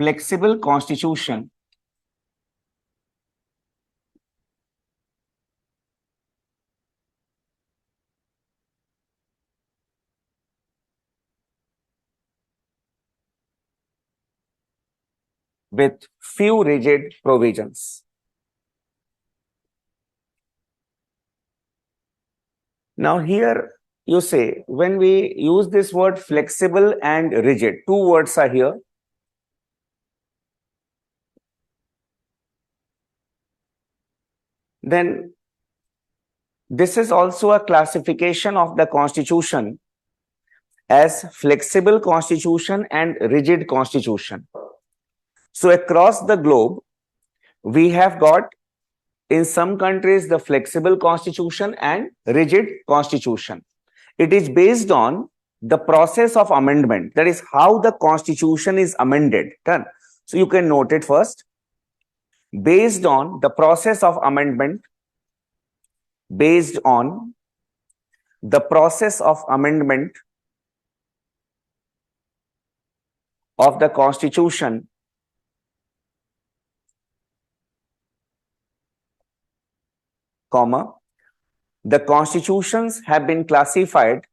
flexible constitution with few rigid provisions. Now here you say, when we use this word flexible and rigid, two words are here. Then this is also a classification of the constitution as flexible constitution and rigid constitution. So across the globe, we have got in some countries the flexible constitution and rigid constitution. It is based on the process of amendment, that is how the constitution is amended. Done. So you can note it first. Based on the process of amendment, based on the process of amendment of the constitution, comma, the constitutions have been classified,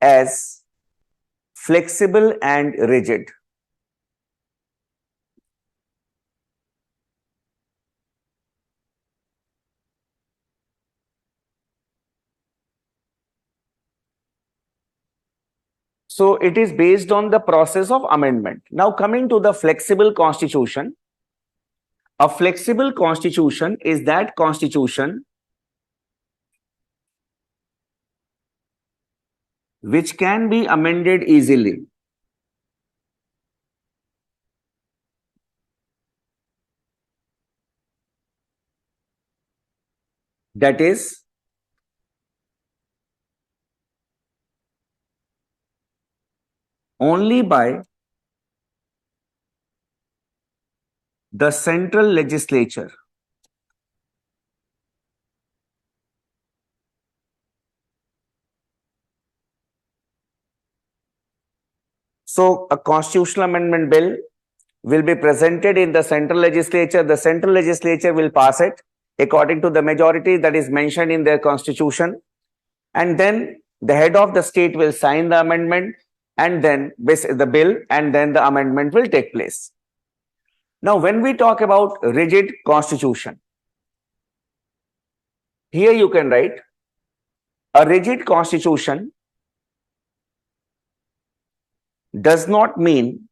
as flexible and rigid. So it is based on the process of amendment. Now coming to the flexible constitution. A flexible constitution is that constitution which can be amended easily. That is, only by the central legislature. So a constitutional amendment bill will be presented in the central legislature. The central legislature will pass it according to the majority that is mentioned in their constitution. And then the head of the state will sign the amendment and then the bill, and then the amendment will take place. Now, when we talk about rigid constitution, here you can write a rigid constitution does not mean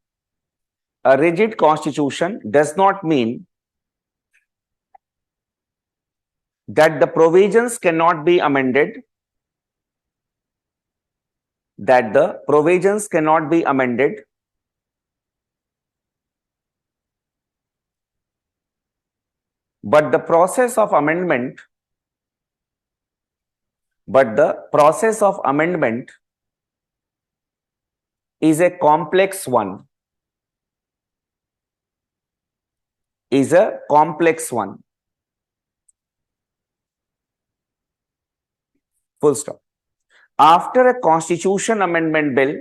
that the provisions cannot be amended, but the process of amendment is a complex one. Full stop. After a constitutional amendment bill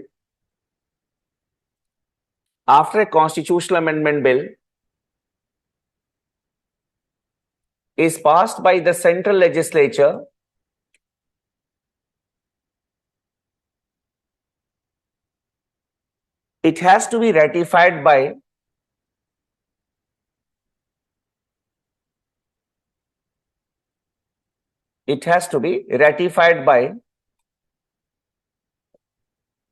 is passed by the central legislature, it has to be ratified by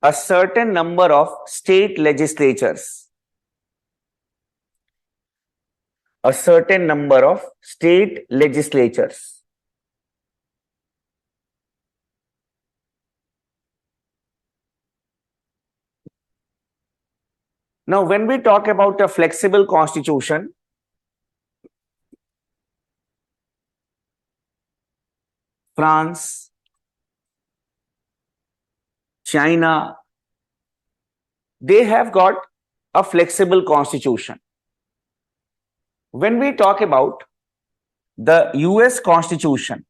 a certain number of state legislatures. Now, when we talk about a flexible constitution, France, China, they have got a flexible constitution. When we talk about the US Constitution,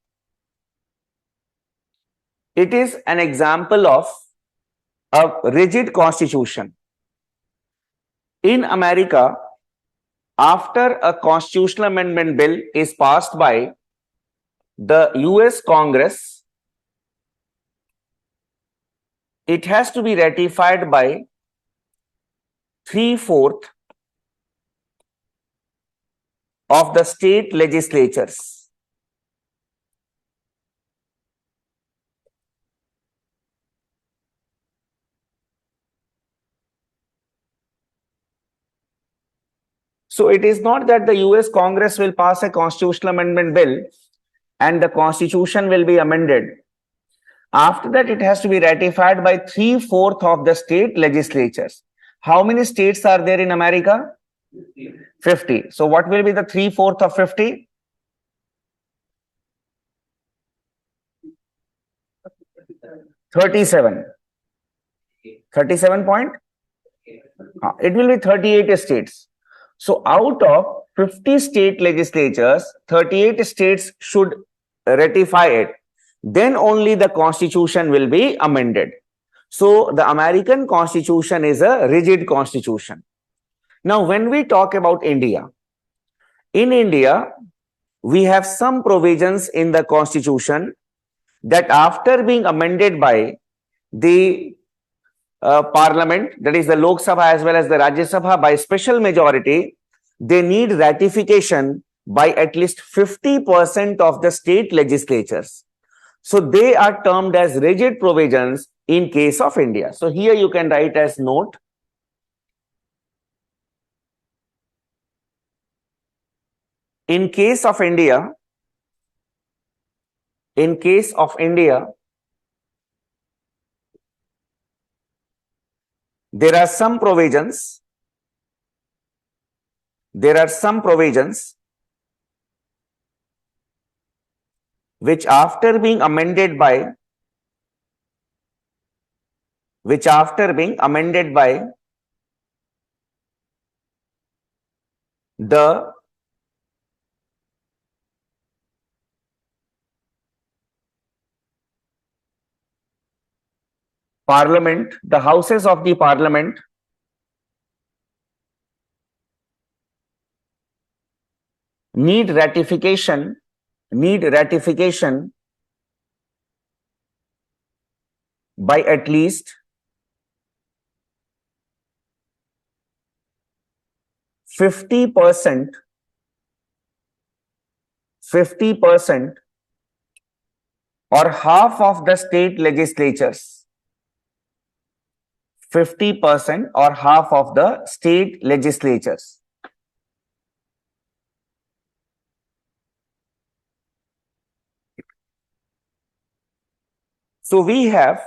It is an example of a rigid constitution. In America, after a constitutional amendment bill is passed by the US Congress, it has to be ratified by 3/4 of the state legislatures. So it is not that the US Congress will pass a constitutional amendment bill and the constitution will be amended. After that, it has to be ratified by 3/4 of the state legislatures. How many states are there in America? 50. So what will be the 3/4 of 50? 37. 37 point? It will be 38 states. So out of 50 state legislatures, 38 states should ratify it. Then only the constitution will be amended. So the American constitution is a rigid constitution. Now, when we talk about India, in India, we have some provisions in the constitution that after being amended by the parliament, that is the Lok Sabha as well as the Rajya Sabha, by special majority, they need ratification by at least 50% of the state legislatures. So they are termed as rigid provisions in case of India. So here you can write as note. In case of India, there are some provisions which after being amended by the parliament, the houses of the parliament need ratification by at least 50% or half of the state legislatures. 50% or half of the state legislatures. So we have,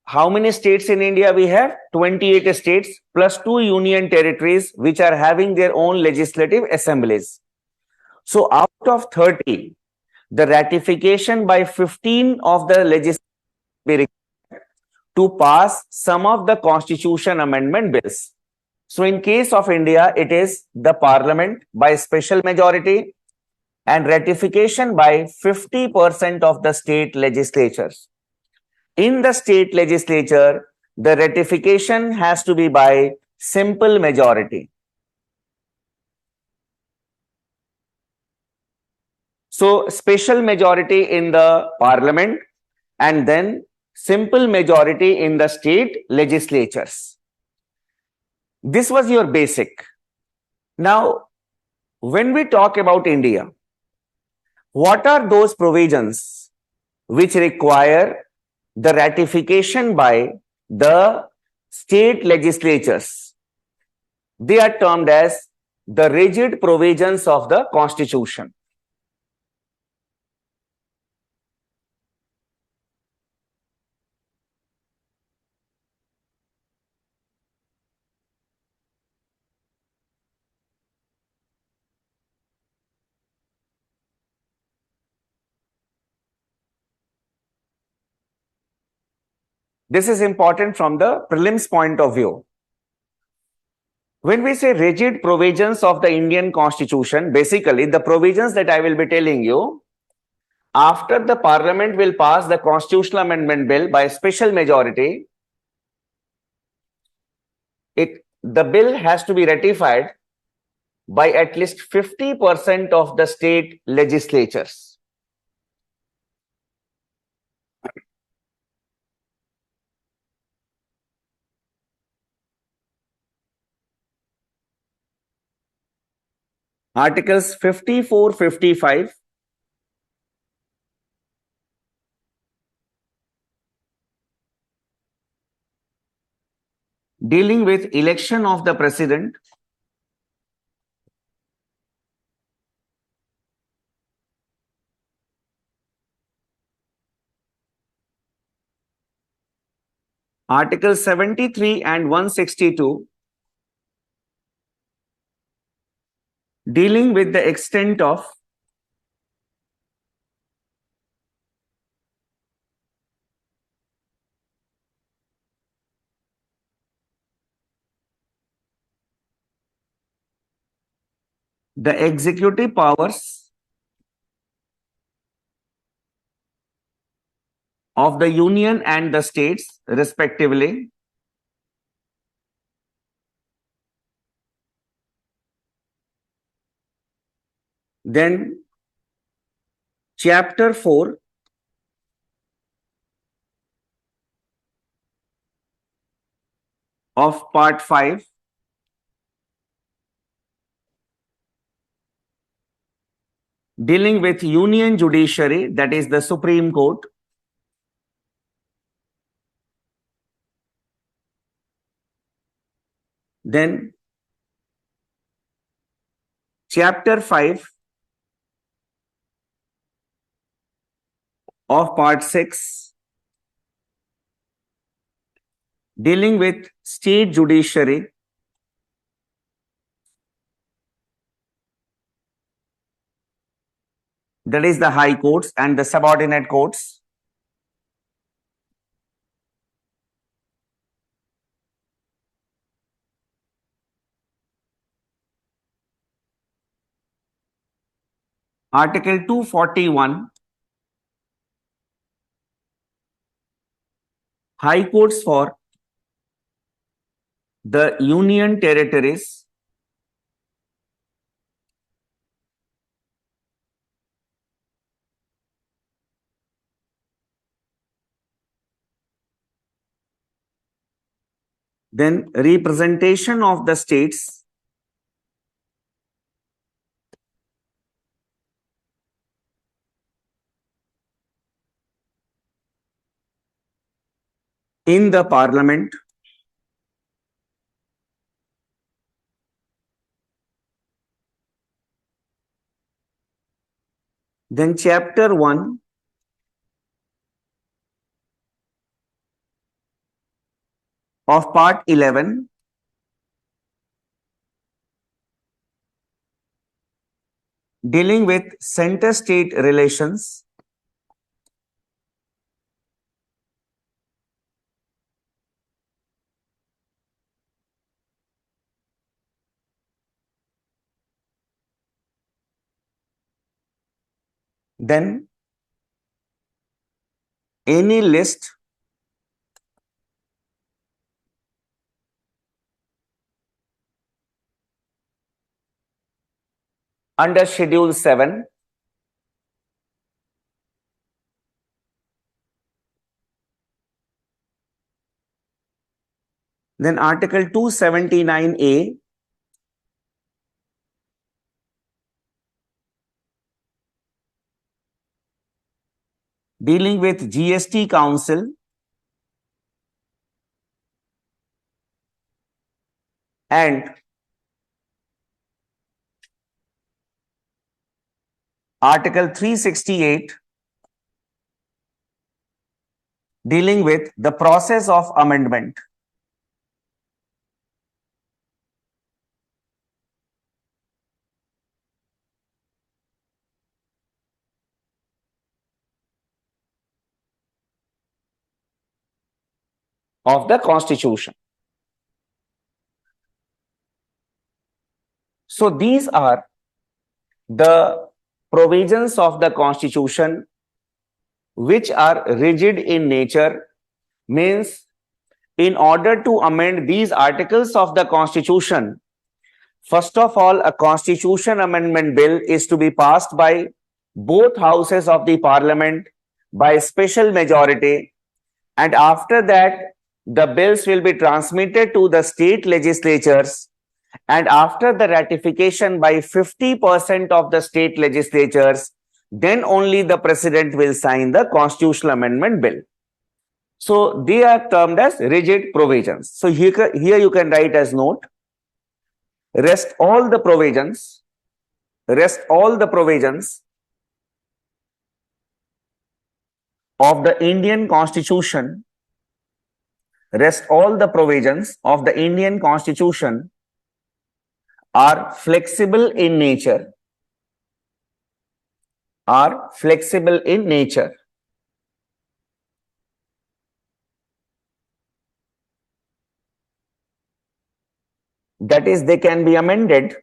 how many states in India? We have 28 states plus 2 union territories which are having their own legislative assemblies. So out of 30, the ratification by 15 of the legislators to pass some of the constitution amendment bills. So in case of India, it is the parliament by special majority and ratification by 50% of the state legislatures. In the state legislature, the ratification has to be by simple majority. So special majority in the parliament and then simple majority in the state legislatures. This was your basic. Now, when we talk about India, what are those provisions which require the ratification by the state legislatures? They are termed as the rigid provisions of the Constitution. This is important from the prelims point of view. When we say rigid provisions of the Indian Constitution, basically the provisions that I will be telling you after the parliament will pass the constitutional amendment bill by special majority, the bill has to be ratified by at least 50% of the state legislatures. Articles 54, 55 dealing with election of the president, Article 73 and 162 dealing with the extent of the executive powers of the union and the states respectively. Then chapter 4 of part 5 dealing with union judiciary, that is the Supreme Court. Then chapter 5 of part 6 dealing with state judiciary, that is the high courts and the subordinate courts. Article 241, high courts for the union territories. Then representation of the states in the parliament. Then chapter 1 of part 11 dealing with center-state relations. Then any list under Schedule 7 then Article 279A dealing with GST Council and Article 368 dealing with the process of amendment. Of the Constitution. So these are the provisions of the Constitution which are rigid in nature, means in order to amend these articles of the Constitution, first of all, a Constitution Amendment Bill is to be passed by both houses of the Parliament by special majority, and after that, the bills will be transmitted to the state legislatures, and after the ratification by 50% of the state legislatures, then only the President will sign the Constitutional Amendment Bill. So they are termed as rigid provisions. So here you can write as note, rest all the provisions of the Indian Constitution, are flexible in nature, that is they can be amended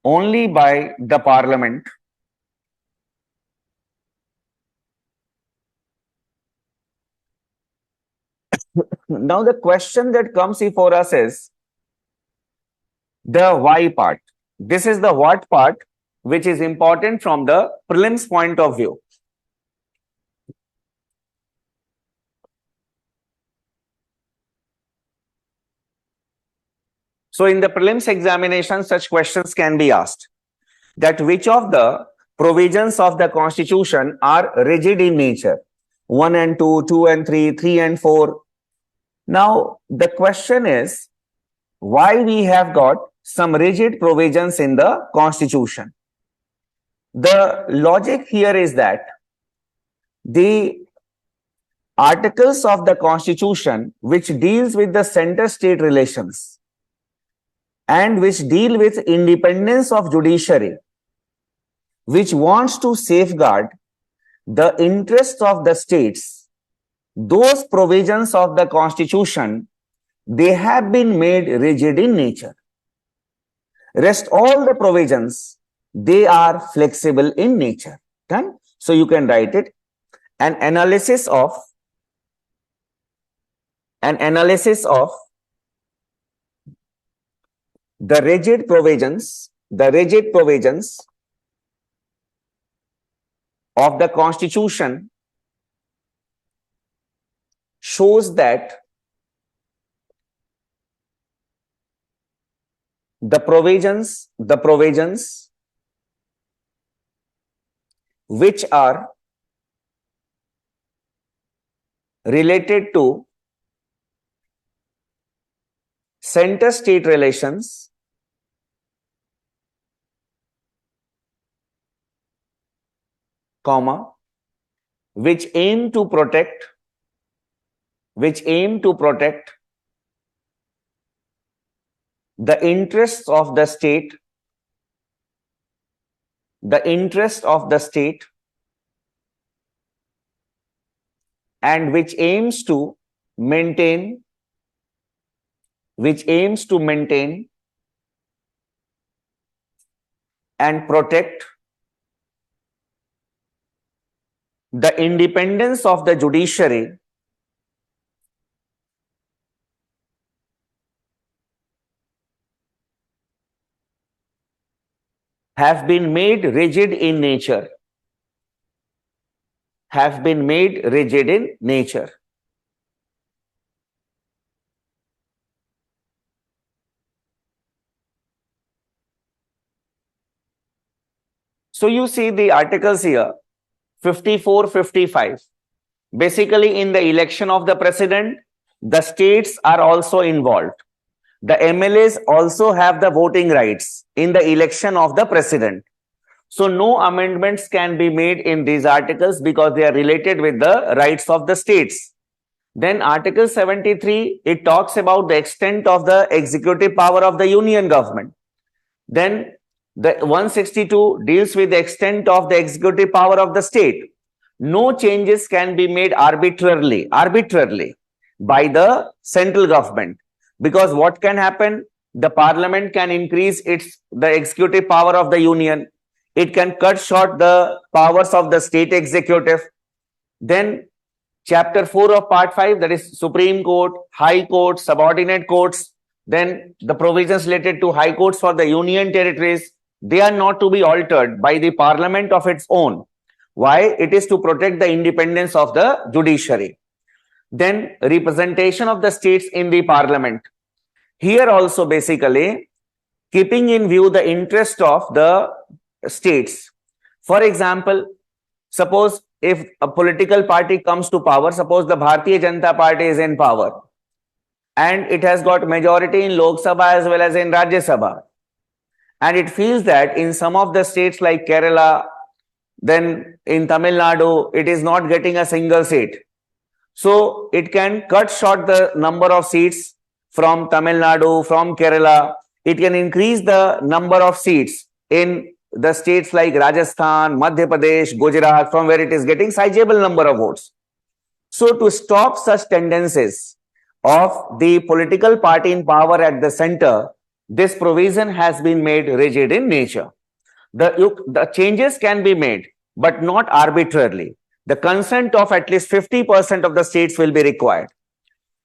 only by the Parliament. Now the question that comes before us is the why part. This is the what part, which is important from the prelims point of view. So in the prelims examination, such questions can be asked, that which of the provisions of the Constitution are rigid in nature? 1 and 2, 2 and 3, 3 and 4. Now, the question is, why we have got some rigid provisions in the Constitution? The logic here is that the articles of the Constitution which deals with the center-state relations and which deal with independence of judiciary, which wants to safeguard the interests of the states, those provisions of the Constitution, they have been made rigid in nature. Rest all the provisions, they are flexible in nature. Okay? So you can write it, an analysis of the rigid provisions of the Constitution shows that the provisions which are related to center-state relations comma, which aim to protect the interests of the state, and which aims to maintain and protect the independence of the judiciary, have been made rigid in nature. So you see the articles here, 54, 55. Basically, in the election of the president, the states are also involved. The MLAs also have the voting rights in the election of the president. So no amendments can be made in these articles because they are related with the rights of the states. Then Article 73, it talks about the extent of the executive power of the union government. Then the 162 deals with the extent of the executive power of the state. No changes can be made arbitrarily by the central government, because what can happen? the parliament can increase the executive power of the union. It can cut short the powers of the state executive. Then chapter 4 of part 5, that is Supreme Court, High Court, subordinate courts. Then the provisions related to high courts for the union territories, they are not to be altered by the parliament of its own. Why? It is to protect the independence of the judiciary. Then representation of the states in the parliament. Here also basically keeping in view the interest of the states. For example, suppose if a political party comes to power, suppose the Bharatiya Janata Party is in power and it has got majority in Lok Sabha as well as in Rajya Sabha, and it feels that in some of the states like Kerala, then in Tamil Nadu, it is not getting a single seat. So it can cut short the number of seats from Tamil Nadu, from Kerala. It can increase the number of seats in the states like Rajasthan, Madhya Pradesh, Gujarat, from where it is getting sizable number of votes. So to stop such tendencies of the political party in power at the center, this provision has been made rigid in nature. The changes can be made, but not arbitrarily. The consent of at least 50% of the states will be required.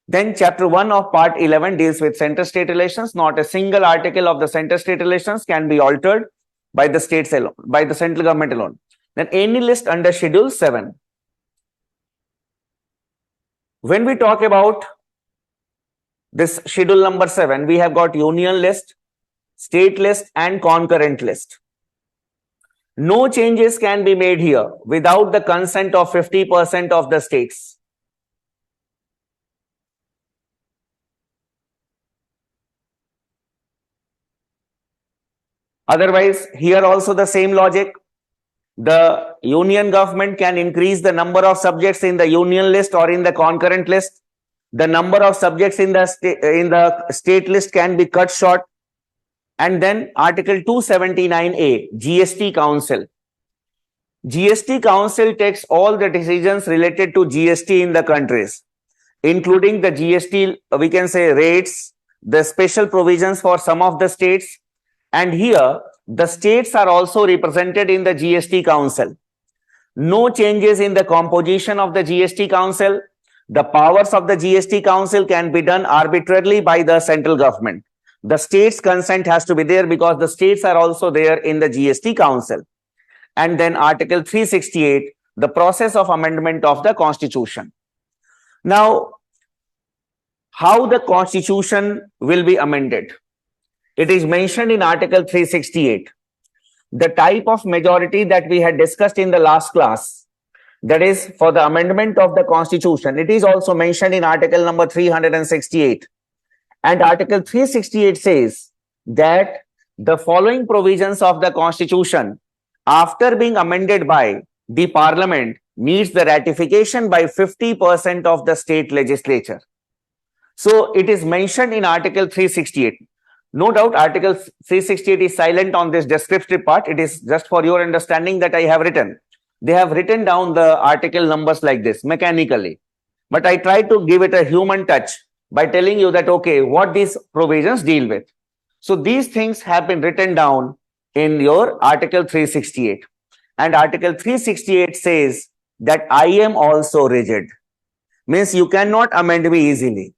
Then chapter 1 of part 11 deals with center-state relations. Not a single article of the center-state relations can be altered by the states alone, by the central government alone. Then any list under schedule 7. When we talk about this schedule number 7, we have got union list, state list and concurrent list. No changes can be made here without the consent of 50% of the states. Otherwise, here also the same logic. The union government can increase the number of subjects in the union list or in the concurrent list. The number of subjects in the state list can be cut short. And then Article 279A, GST Council. GST Council takes all the decisions related to GST in the countries, including the GST, we can say rates, the special provisions for some of the states. And here, the states are also represented in the GST Council. No changes in the composition of the GST Council. The powers of the GST Council can be done arbitrarily by the central government. The states' consent has to be there because the states are also there in the GST Council. And then Article 368, the process of amendment of the Constitution. Now, how the Constitution will be amended? It is mentioned in Article 368. The type of majority that we had discussed in the last class, that is for the amendment of the Constitution, it is also mentioned in Article number 368. And Article 368 says that the following provisions of the Constitution, after being amended by the Parliament, needs the ratification by 50% of the state legislature. So it is mentioned in Article 368. No doubt Article 368 is silent on this descriptive part. It is just for your understanding that I have written. They have written down the article numbers like this mechanically. But I try to give it a human touch by telling you that, okay, what these provisions deal with. So these things have been written down in your Article 368. And Article 368 says that I am also rigid. Means you cannot amend me easily.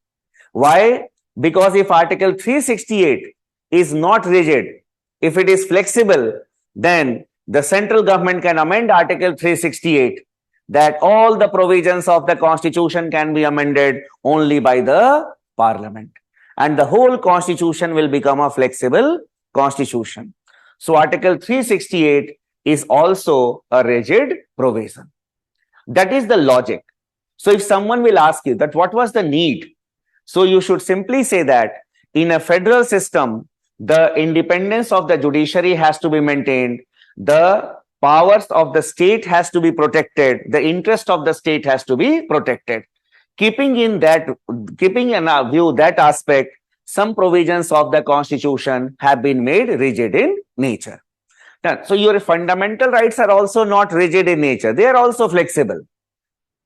Why? Because if Article 368 is not rigid, if it is flexible, then the central government can amend Article 368 that all the provisions of the Constitution can be amended only by the Parliament. And the whole Constitution will become a flexible Constitution. So Article 368 is also a rigid provision. That is the logic. So if someone will ask you that what was the need? So you should simply say that in a federal system, the independence of the judiciary has to be maintained. The powers of the state has to be protected. The interest of the state has to be protected. Keeping in our view that aspect, some provisions of the Constitution have been made rigid in nature. So your fundamental rights are also not rigid in nature. They are also flexible.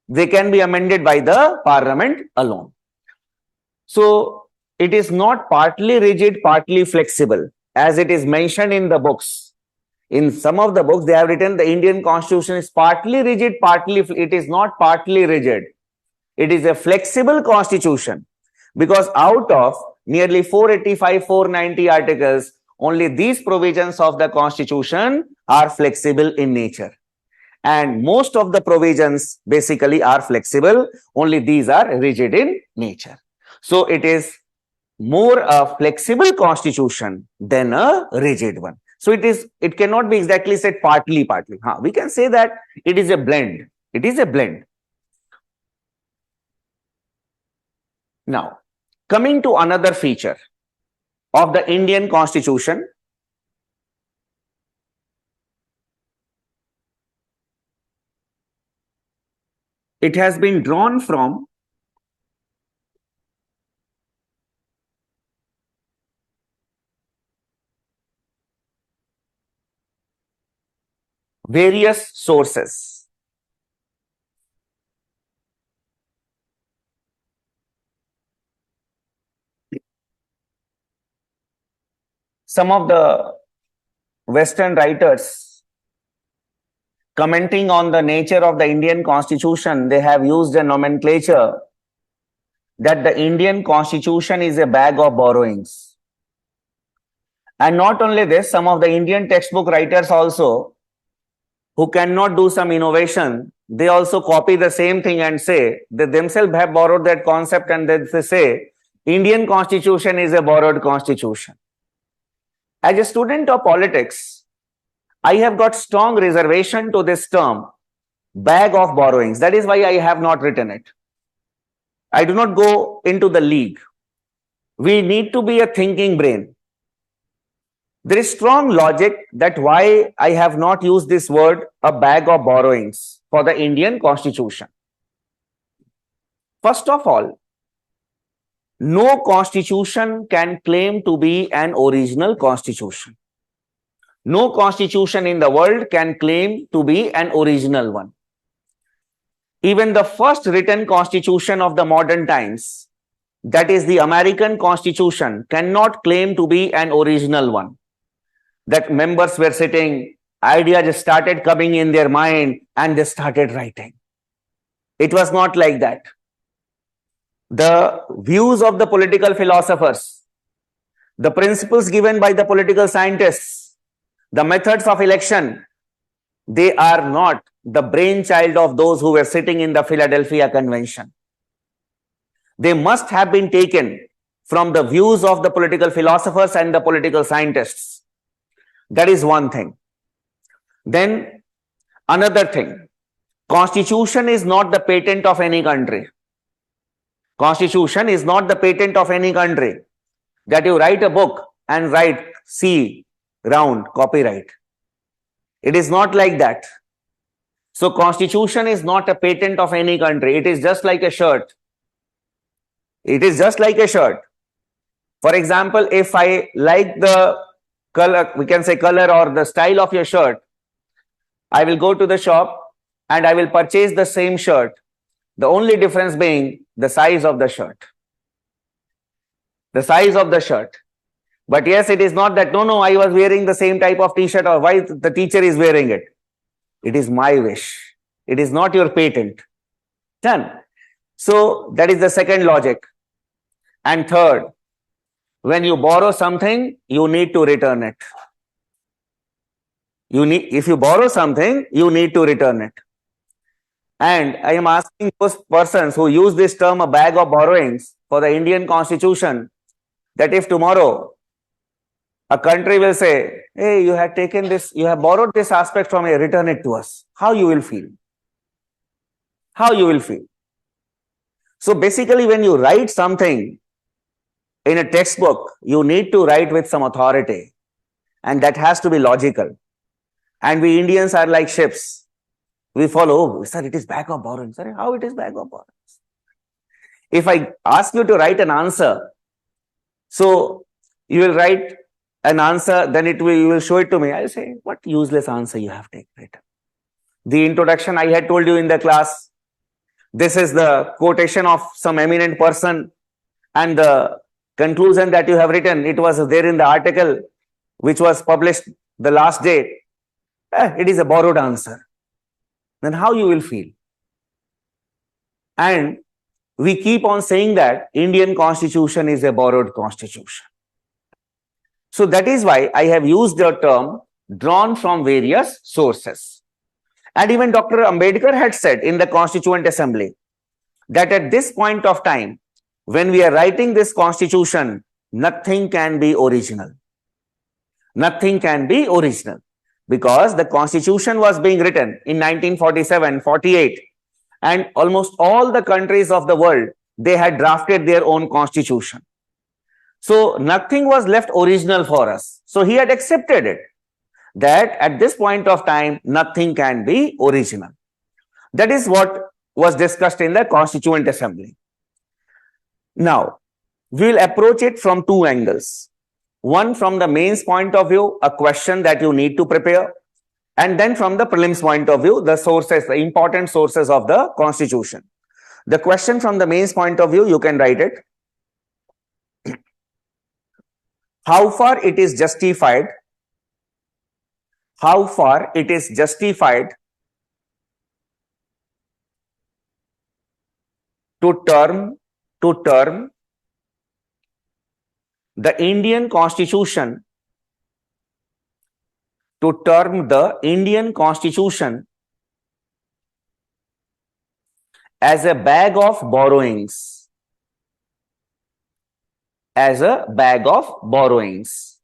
They can be amended by the Parliament alone. So it is not partly rigid, partly flexible, as it is mentioned in the books. In some of the books, they have written the Indian constitution is partly rigid, partly, it is not partly rigid. It is a flexible constitution, because out of nearly 485, 490 articles, only these provisions of the constitution are flexible in nature. And most of the provisions basically are flexible, only these are rigid in nature. So it is more a flexible constitution than a rigid one. So it cannot be exactly said partly. We can say that it is a blend. It is a blend. Now, coming to another feature of the Indian constitution, it has been drawn from various sources. Some of the Western writers commenting on the nature of the Indian constitution, they have used a nomenclature that the Indian constitution is a bag of borrowings. And not only this, some of the Indian textbook writers also, who cannot do some innovation, they also copy the same thing and say they themselves have borrowed that concept, and then they say Indian constitution is a borrowed constitution. As a student of politics, I have got strong reservation to this term, bag of borrowings. That is why I have not written it. I do not go into the league. We need to be a thinking brain. There is strong logic that why I have not used this word, a bag of borrowings, for the Indian constitution. First of all, no constitution can claim to be an original constitution. No constitution in the world can claim to be an original one. Even the first written constitution of the modern times, that is the American Constitution, cannot claim to be an original one. That members were sitting, ideas just started coming in their mind, and they started writing. It was not like that. The views of the political philosophers, the principles given by the political scientists, the methods of election, they are not the brainchild of those who were sitting in the Philadelphia Convention. They must have been taken from the views of the political philosophers and the political scientists. That is one thing. Then another thing, Constitution is not the patent of any country. Constitution is not the patent of any country, that you write a book and write C round copyright. It is not like that. So Constitution is not a patent of any country. It is just like a shirt. It is just like a shirt. For example, if I like the color, we can say color or the style of your shirt, I will go to the shop and I will purchase the same shirt. The only difference being the size of the shirt. The size of the shirt. But yes, it is not that, no, I was wearing the same type of t-shirt, or why the teacher is wearing it. It is my wish. It is not your patent. Done. So that is the second logic. And third, when you borrow something, you need to return it. If you borrow something, you need to return it. And I am asking those persons who use this term, a bag of borrowings, for the Indian Constitution, that if tomorrow a country will say, hey, you have taken this, you have borrowed this aspect from here, return it to us, how you will feel? How you will feel? So basically, when you write something in a textbook, you need to write with some authority, and that has to be logical. And we Indians are like ships. We follow, sir, it is bag of borrowings. Sir, how it is bag of borrowings? If I ask you to write an answer, so you will write an answer, then you will show it to me. I will say, what useless answer you have written. The introduction I had told you in the class, this is the quotation of some eminent person, and the conclusion that you have written, it was there in the article which was published the last day, it is a borrowed answer. Then how you will feel? And we keep on saying that Indian constitution is a borrowed constitution. So that is why I have used the term drawn from various sources. And even Dr. Ambedkar had said in the Constituent Assembly that at this point of time, when we are writing this constitution, nothing can be original. Nothing can be original, because the constitution was being written in 1947, 48, and almost all the countries of the world, they had drafted their own constitution. So nothing was left original for us. So he had accepted it, that at this point of time, nothing can be original. That is what was discussed in the Constituent Assembly. Now, we will approach it from two angles. One, from the mains point of view, a question that you need to prepare, and then from the prelims point of view, the sources, the important sources of the constitution. The question from the mains point of view, you can write it. How far it is justified, how far it is justified to term the Indian Constitution, to term the Indian Constitution as a bag of borrowings, as a bag of borrowings.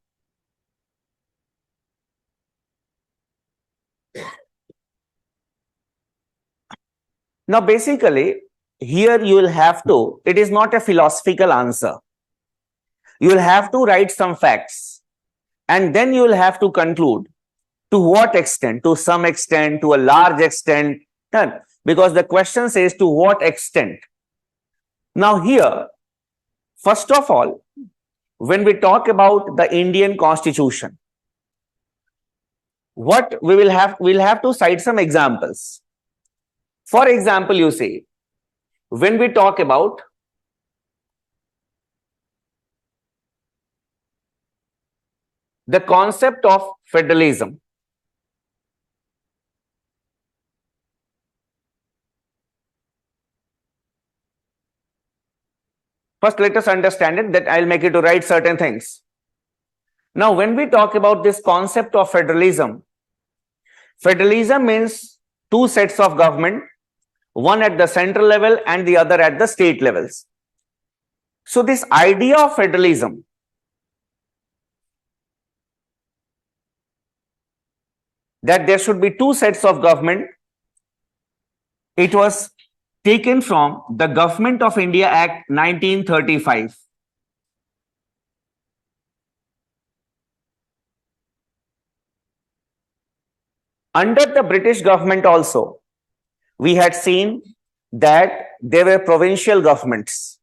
Now, basically, here you will have to, it is not a philosophical answer. You will have to write some facts, and then you will have to conclude to what extent, to some extent, to a large extent, because the question says to what extent. Now here, first of all, when we talk about the Indian Constitution, what we'll have to cite some examples. For example, you say, when we talk about the concept of federalism, first let us understand it, that I'll make you to write certain things. Now, when we talk about this concept of federalism, federalism means two sets of government, one at the central level and the other at the state levels. So this idea of federalism, that there should be two sets of government, it was taken from the Government of India Act 1935. Under the British government also, we had seen that there were provincial governments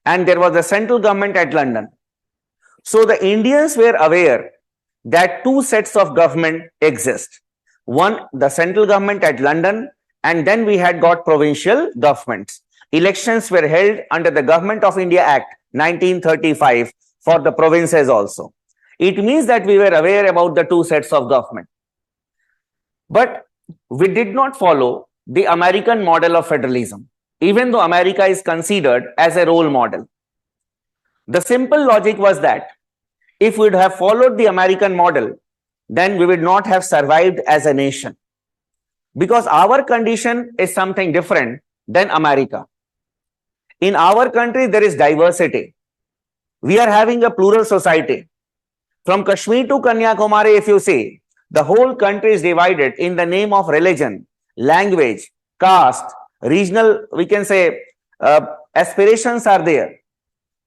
and there was a central government at London. So the Indians were aware that two sets of government exist. One, the central government at London, and then we had got provincial governments. Elections were held under the Government of India Act 1935 for the provinces also. It means that we were aware about the two sets of government. But we did not follow the American model of federalism, even though America is considered as a role model. The simple logic was that if we would have followed the American model, then we would not have survived as a nation. Because our condition is something different than America. In our country, there is diversity. We are having a plural society. From Kashmir to Kanyakumari, if you see, the whole country is divided in the name of religion, language, caste, regional, we can say, aspirations are there.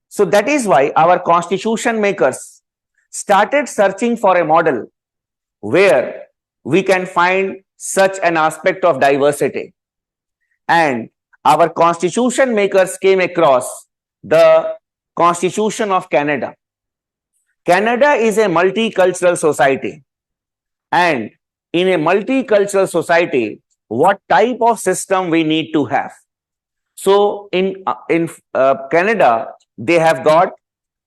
So that is why our constitution makers started searching for a model where we can find such an aspect of diversity. And our constitution makers came across the Constitution of Canada. Canada is a multicultural society. And in a multicultural society, what type of system we need to have? So in Canada, they have got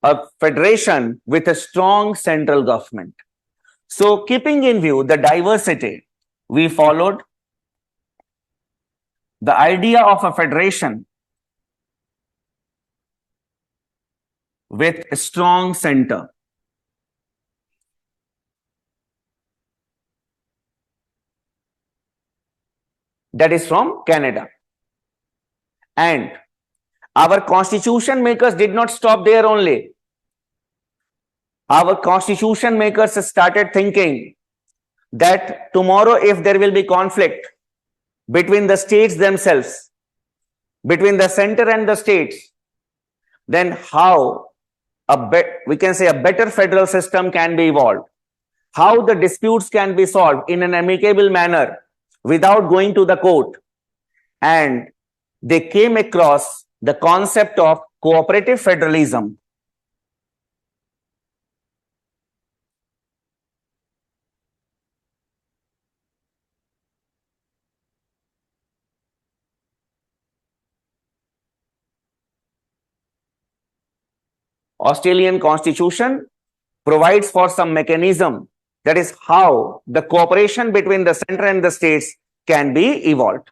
a federation with a strong central government. So keeping in view the diversity, we followed the idea of a federation with a strong center. That is from Canada. And our constitution makers did not stop there only. Our constitution makers started thinking that tomorrow, if there will be conflict between the states themselves, between the center and the states, then how we can say a better federal system can be evolved, how the disputes can be solved in an amicable manner without going to the court. And they came across the concept of cooperative federalism. Australian Constitution provides for some mechanism, that is how the cooperation between the center and the states can be evolved.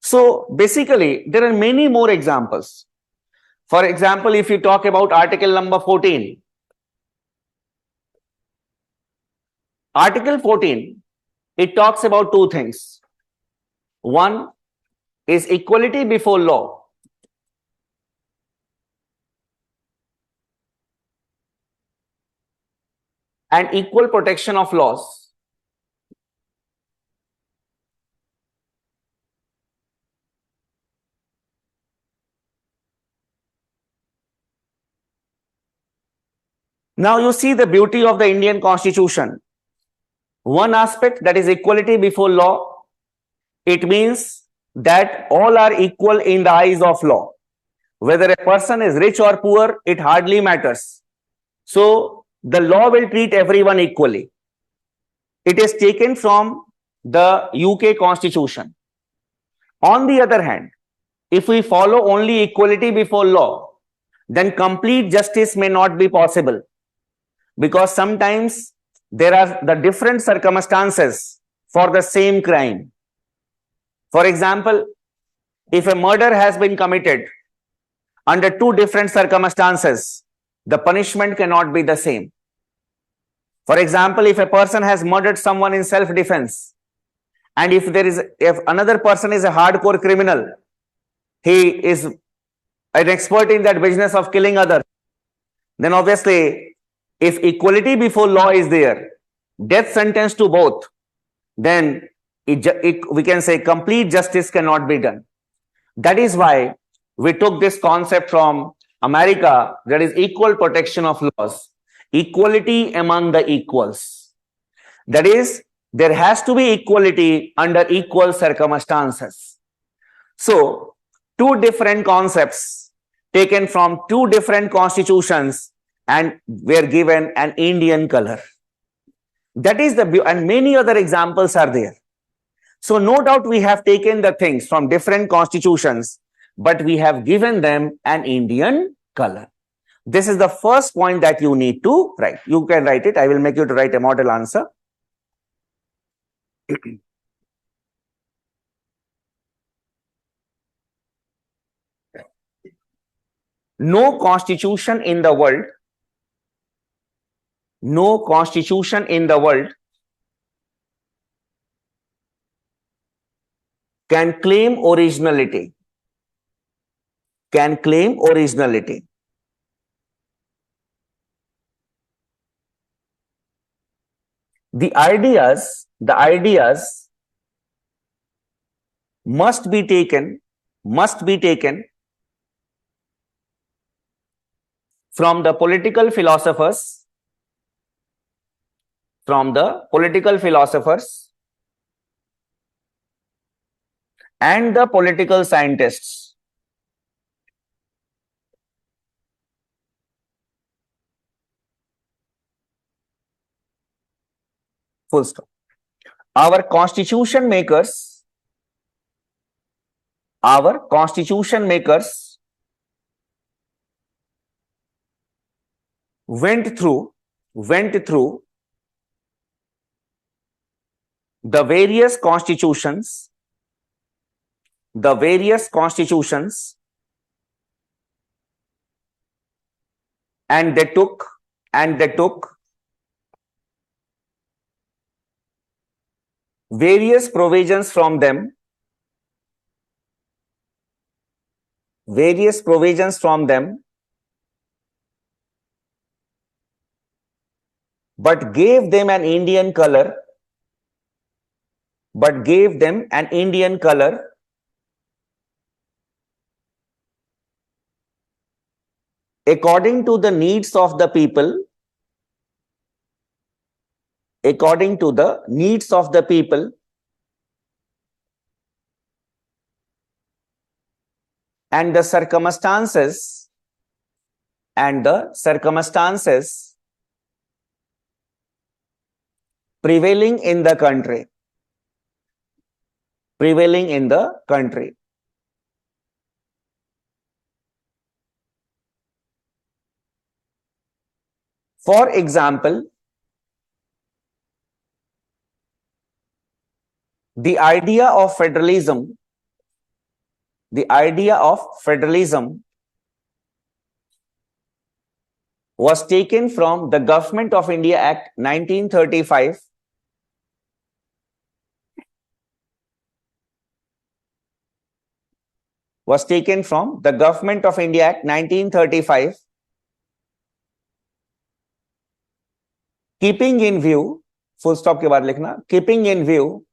So basically, there are many more examples. For example, if you talk about Article number 14, Article 14, it talks about two things. One is equality before law. And equal protection of laws. Now you see the beauty of the Indian Constitution. One aspect, that is equality before law. It means that all are equal in the eyes of law. Whether a person is rich or poor, it hardly matters. So the law will treat everyone equally. It is taken from the UK Constitution. On the other hand, if we follow only equality before law, then complete justice may not be possible, because sometimes there are the different circumstances for the same crime. For example, if a murder has been committed under two different circumstances, the punishment cannot be the same. For example, if a person has murdered someone in self-defense, and if another person is a hardcore criminal, he is an expert in that business of killing others, then obviously, if equality before law is there, death sentence to both, then we can say complete justice cannot be done. That is why we took this concept from America, that is equal protection of laws, equality among the equals. That is, there has to be equality under equal circumstances. So, two different concepts taken from two different constitutions and were given an Indian color. That is and many other examples are there. So no doubt we have taken the things from different constitutions, but we have given them an Indian color. This is the first point that you need to write. You can write it. I will make you to write a model answer. No constitution in the world can claim originality. The ideas must be taken from the political philosophers, and the political scientists. Full stop. Our constitution makers went through the various constitutions, and they took various provisions from them, but gave them an Indian color, according to the needs of the people, and the circumstances prevailing in the country. For example, the idea of federalism was taken from the Government of India Act 1935, keeping in view, full stop के बाद लिखना, keeping in view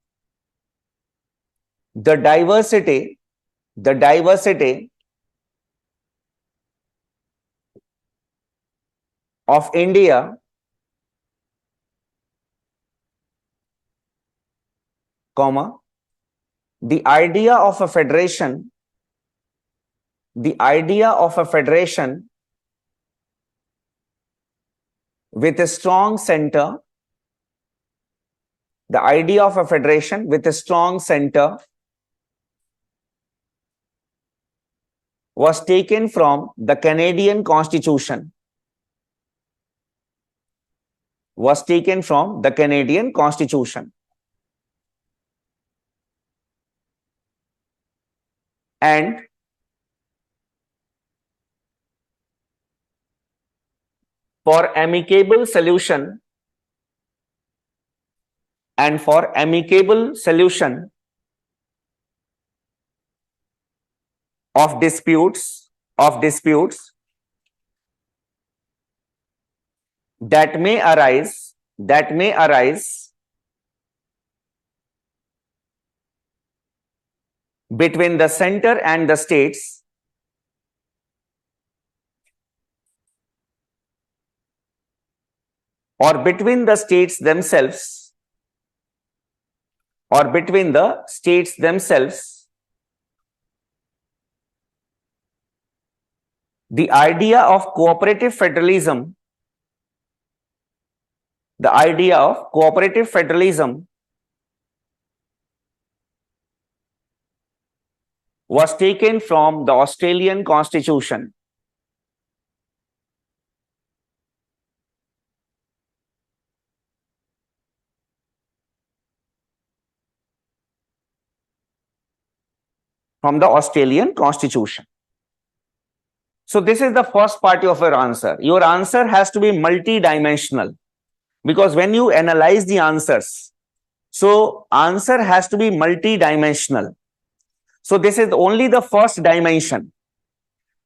the diversity of India, comma, the idea of a federation with a strong center, was taken from the Canadian Constitution. And for amicable solution of disputes that may arise between the center and the states, or between the states themselves, the idea of cooperative federalism was taken from the Australian Constitution. So this is the first part of your answer. Your answer has to be multi-dimensional, because when you analyze the answers, so answer has to be multi-dimensional. So this is only the first dimension,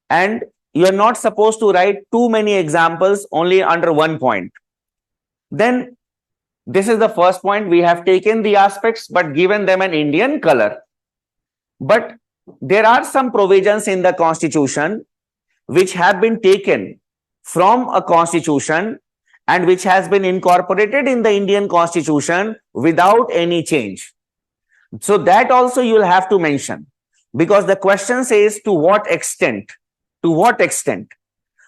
and you are not supposed to write too many examples only under one point. Then this is the first point. We have taken the aspects but given them an Indian color. But there are some provisions in the Constitution which have been taken from a constitution and which has been incorporated in the Indian Constitution without any change. So that also you will have to mention, because the question says to what extent.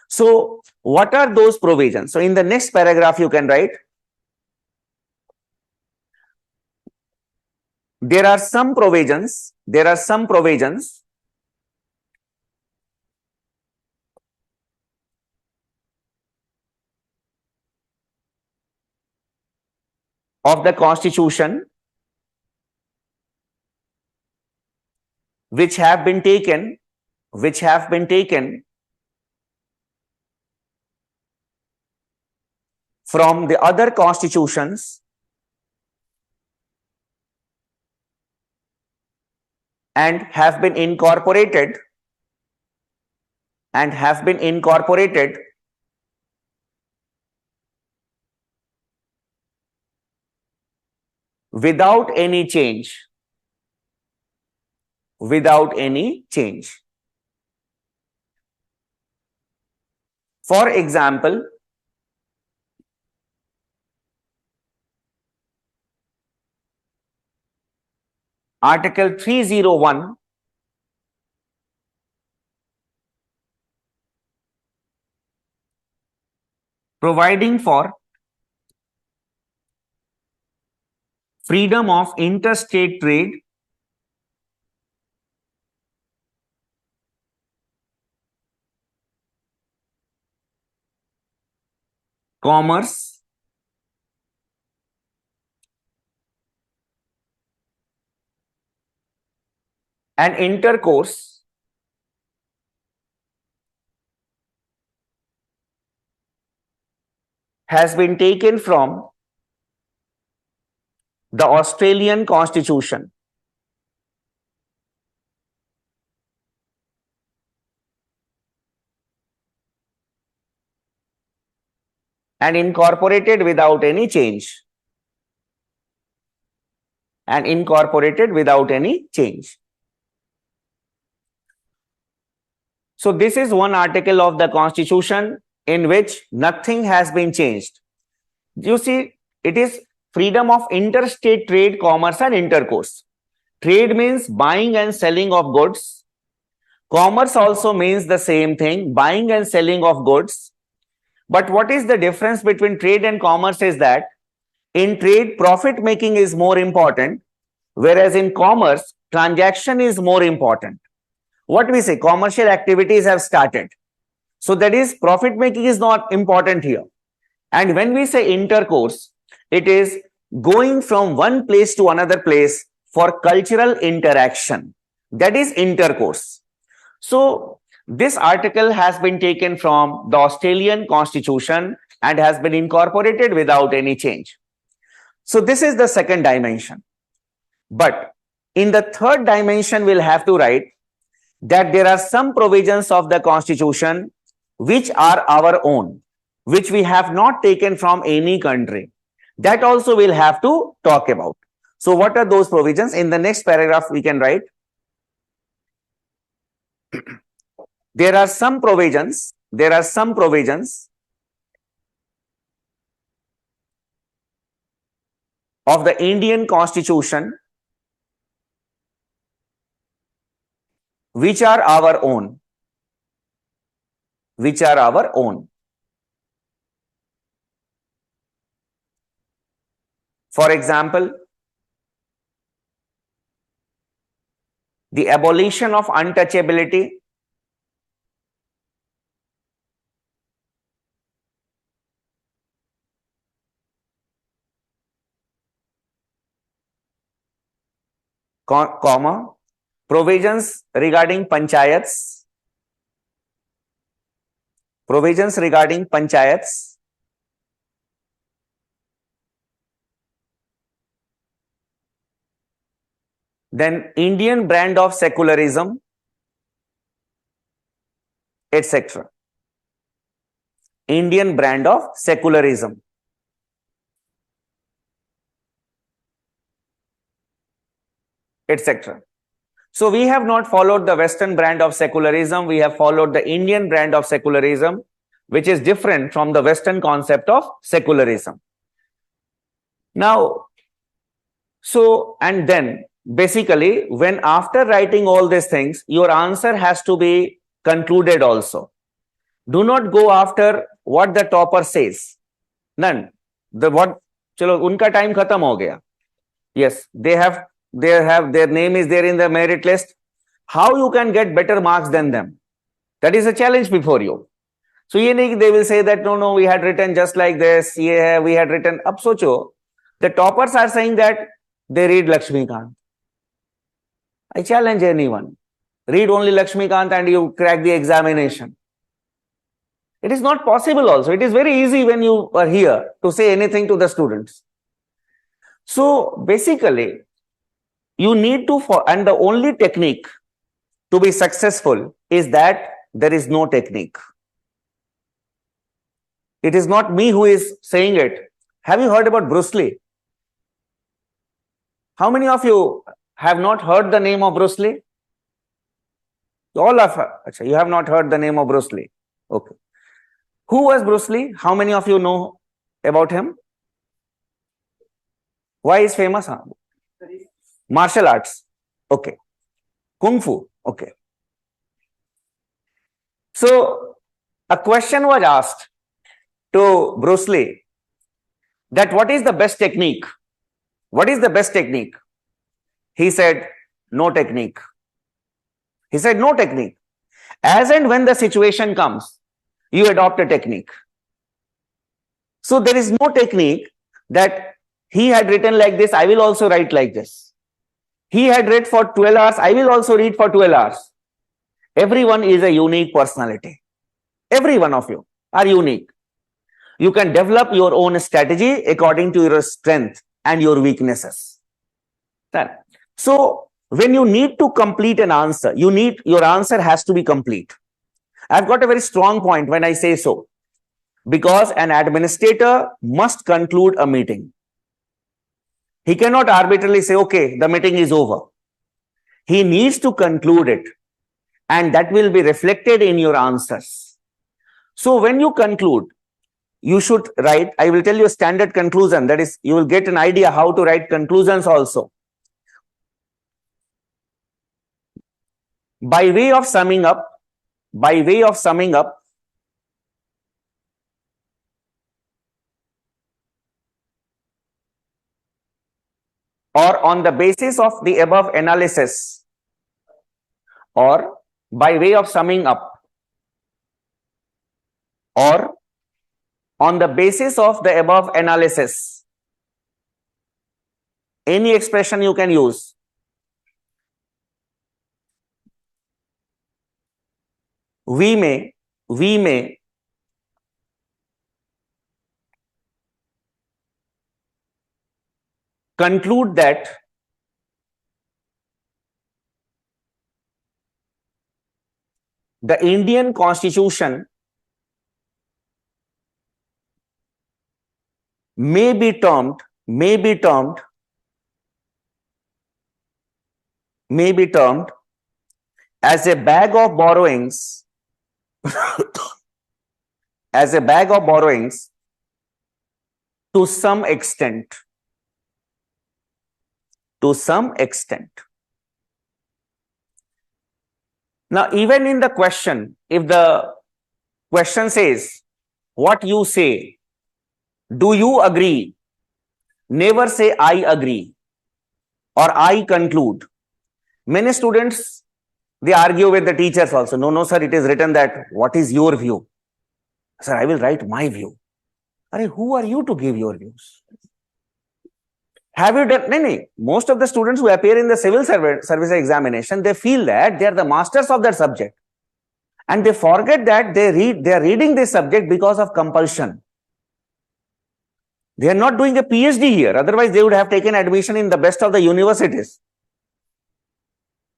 So what are those provisions? So in the next paragraph you can write, there are some provisions of the Constitution which have been taken from the other constitutions and have been incorporated without any change. For example, Article 301 providing for freedom of interstate trade, commerce, and intercourse has been taken from the Australian Constitution. And incorporated without any change. So this is one article of the Constitution in which nothing has been changed. You see, it is freedom of interstate trade, commerce, and intercourse. Trade means buying and selling of goods. Commerce also means the same thing, buying and selling of goods. But what is the difference between trade and commerce is that in trade, profit making is more important, whereas in commerce, transaction is more important. What we say, commercial activities have started. So that is, profit making is not important here. And when we say intercourse, it is going from one place to another place for cultural interaction. That is intercourse. So this article has been taken from the Australian Constitution and has been incorporated without any change. So this is the second dimension. But in the third dimension, we'll have to write that there are some provisions of the Constitution which are our own, which we have not taken from any country. That also we'll have to talk about. So what are those provisions? In the next paragraph, we can write, there are some provisions of the Indian Constitution which are our own. For example, the abolition of untouchability, provisions regarding panchayats, then Indian brand of secularism, etc. Indian brand of secularism. Etc. So we have not followed the Western brand of secularism, we have followed the Indian brand of secularism, which is different from the Western concept of secularism. Now, so, and then basically, when after writing all these things, your answer has to be concluded also. Do not go after what the topper says. None. Chalo, unka time khatam ho gaya. Yes, their name is there in the merit list. How you can get better marks than them? That is a challenge before you. So they will say that no, we had written just like this. Yeah, we had written. Ab socho, The toppers are saying that they read Lakshmikant. I challenge anyone. Read only Lakshmikant and you crack the examination. It is not possible also. It is very easy when you are here to say anything to the students. So basically, you need to, and the only technique to be successful is that there is no technique. It is not me who is saying it. Have you heard about Bruce Lee? How many of you have not heard the name of Bruce Lee? All of you. You have not heard the name of Bruce Lee. Okay. Who was Bruce Lee? How many of you know about him? Why is famous? Martial arts. Okay. Kung Fu. Okay. So, a question was asked to Bruce Lee that what is the best technique? What is the best technique? He said, no technique. He said, no technique. As and when the situation comes, you adopt a technique. So there is no technique that he had written like this, I will also write like this. He had read for 12 hours, I will also read for 12 hours. Everyone is a unique personality. Every one of you are unique. You can develop your own strategy according to your strength and your weaknesses. So when you need to complete an answer, your answer has to be complete. I've got a very strong point when I say so, because an administrator must conclude a meeting. He cannot arbitrarily say, okay, the meeting is over. He needs to conclude it, and that will be reflected in your answers. So when you conclude, you should write, I will tell you a standard conclusion, that is, you will get an idea how to write conclusions also. By way of summing up, or on the basis of the above analysis, or by way of summing up, or on the basis of the above analysis, any expression you can use. We may conclude that the Indian Constitution may be termed as a bag of borrowings to some extent. Now, even in the question, if the question says, what you say, do you agree? Never say I agree or I conclude. Many students, they argue with the teachers also. No, sir, it is written that what is your view? Sir, I will write my view. Who are you to give your views? Have you done? No. Most of the students who appear in the civil service examination, they feel that they are the masters of that subject. And they forget that they are reading this subject because of compulsion. They are not doing a PhD here. Otherwise, they would have taken admission in the best of the universities.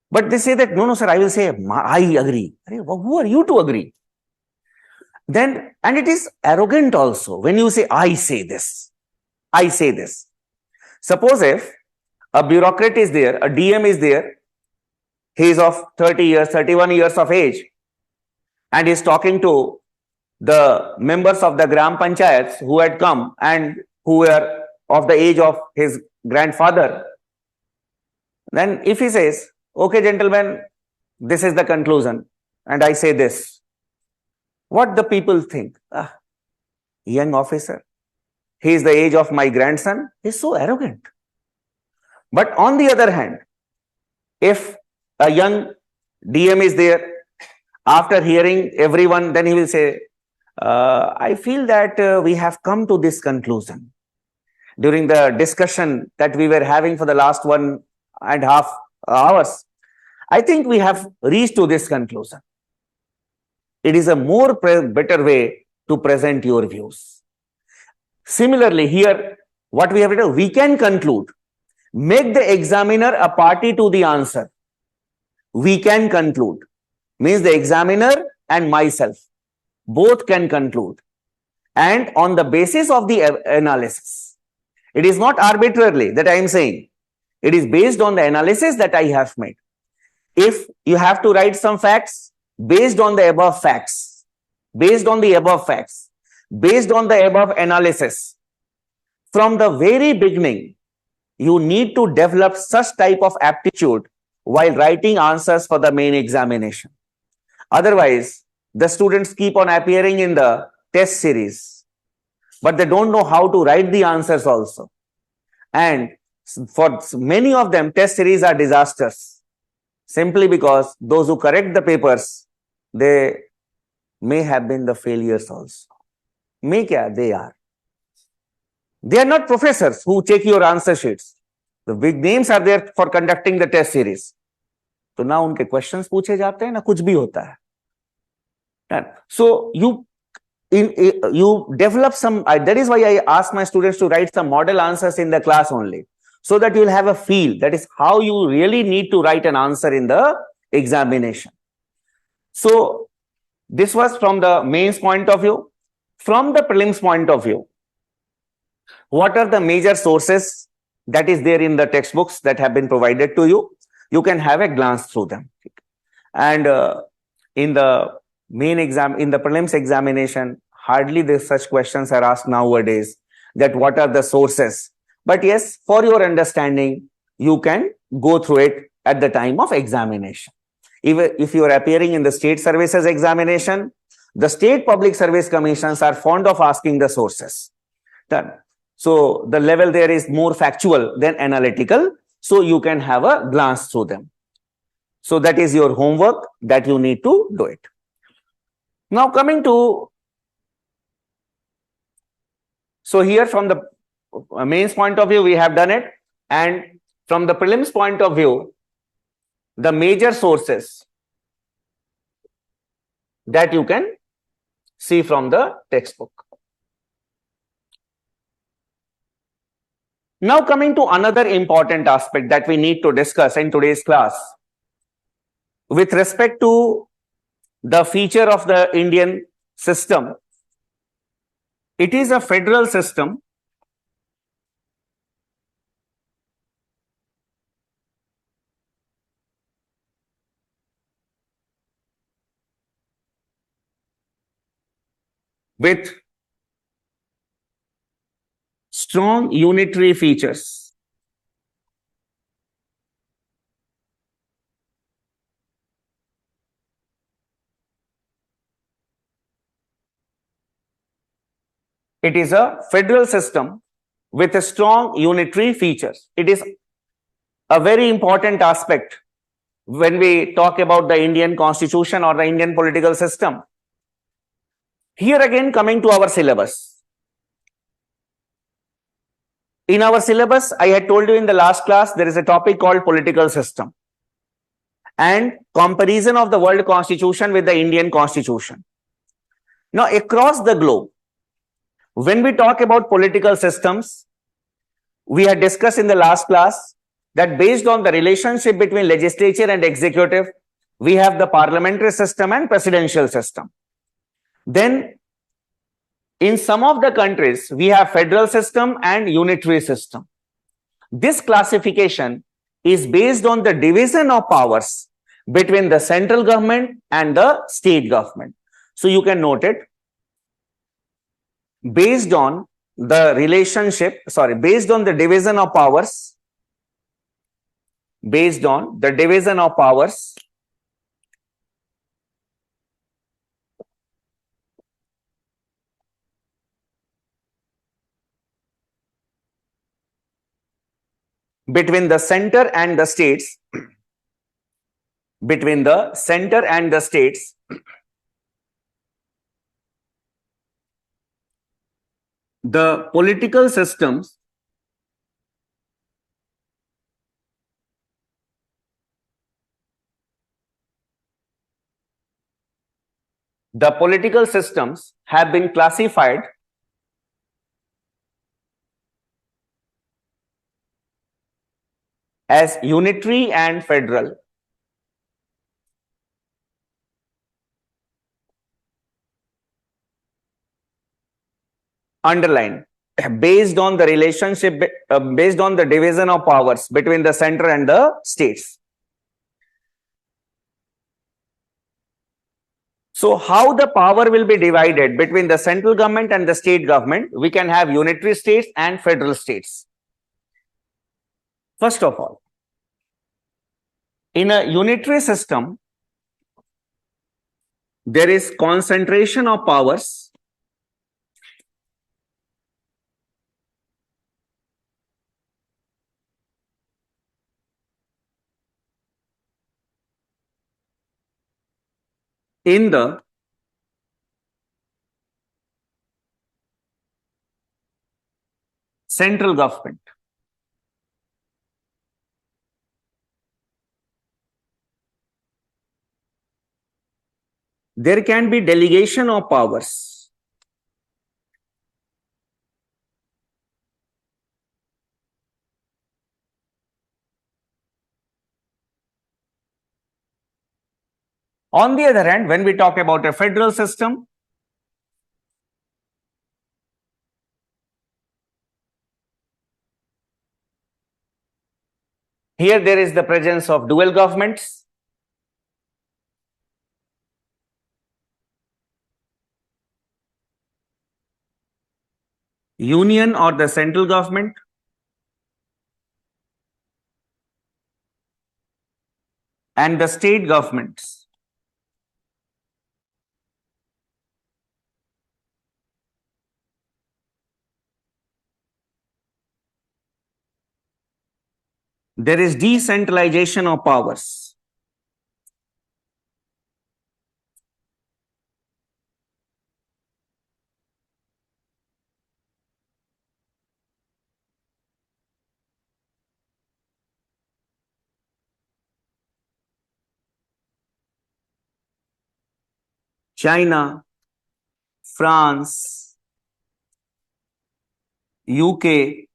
But they say that, no, sir, I will say, I agree. Who are you to agree? Then, and it is arrogant also when you say, I say this. Suppose if a bureaucrat is there, a DM is there, he is of 30 years, 31 years of age, and he is talking to the members of the Gram Panchayats who had come and who were of the age of his grandfather. Then if he says, okay, gentlemen, this is the conclusion, and I say this, what the people think? Young officer, he is the age of my grandson, he is so arrogant. But on the other hand, if a young DM is there, after hearing everyone, then he will say, I feel that we have come to this conclusion. during the discussion that we were having for the last 1.5 hours, I think we have reached to this conclusion. It is a more better way to present your views. Similarly, here, what we have to do, we can conclude, make the examiner a party to the answer. We can conclude, means the examiner and myself, both can conclude. And on the basis of the analysis, it is not arbitrarily that I am saying, it is based on the analysis that I have made. If you have to write some facts, based on the above facts, based on the above facts, based on the above analysis, from the very beginning, you need to develop such type of aptitude while writing answers for the main examination. Otherwise, the students keep on appearing in the test series, but they don't know how to write the answers also. And for many of them, test series are disasters, simply because those who correct the papers, they may have been the failures also. They are. They are not professors who check your answer sheets. The big names are there for conducting the test series. तो ना उनके questions पूछे जाते हैं ना कुछ भी होता है. So you develop some. That is why I ask my students to write some model answers in the class only, so that you will have a feel. That is how you really need to write an answer in the examination. So this was from the mains point of view. From the prelims point of view, what are the major sources that is there in the textbooks that have been provided to you? You can have a glance through them. And in the main exam, in the prelims examination, hardly such questions are asked nowadays, that what are the sources. But yes, for your understanding, you can go through it at the time of examination. Even if you are appearing in the state services examination, the state public service commissions are fond of asking the sources. Done. So the level there is more factual than analytical. So you can have a glance through them. So that is your homework that you need to do it. Now coming to, so here from the mains point of view, we have done it. And from the prelims point of view, the major sources that you can see from the textbook. Now coming to another important aspect that we need to discuss in today's class, with respect to the feature of the Indian system. It is a federal system. With strong unitary features. It is a federal system with a strong unitary features. It is a very important aspect when we talk about the Indian constitution or the Indian political system. Here again, coming to our syllabus. In our syllabus, I had told you in the last class, there is a topic called political system and comparison of the world constitution with the Indian constitution. Now, across the globe, when we talk about political systems, we had discussed in the last class that based on the relationship between legislature and executive, we have the parliamentary system and presidential system. Then, in some of the countries, we have federal system and unitary system. This classification is based on the division of powers between the central government and the state government. So you can note it. Based on the relationship, based on the division of powers, based on the division of powers between the center and the states, between the center and the states, the political systems the political systems have been classified as unitary and federal. Underline, based on the relationship, based on the division of powers between the center and the states. So how the power will be divided between the central government and the state government? We can have unitary states and federal states. First of all, in a unitary system, there is concentration of powers in the central government. There can be delegation of powers. On the other hand, when we talk about a federal system, here there is the presence of dual governments. Union or the central government, and the state governments. There is decentralization of powers. China, France, UK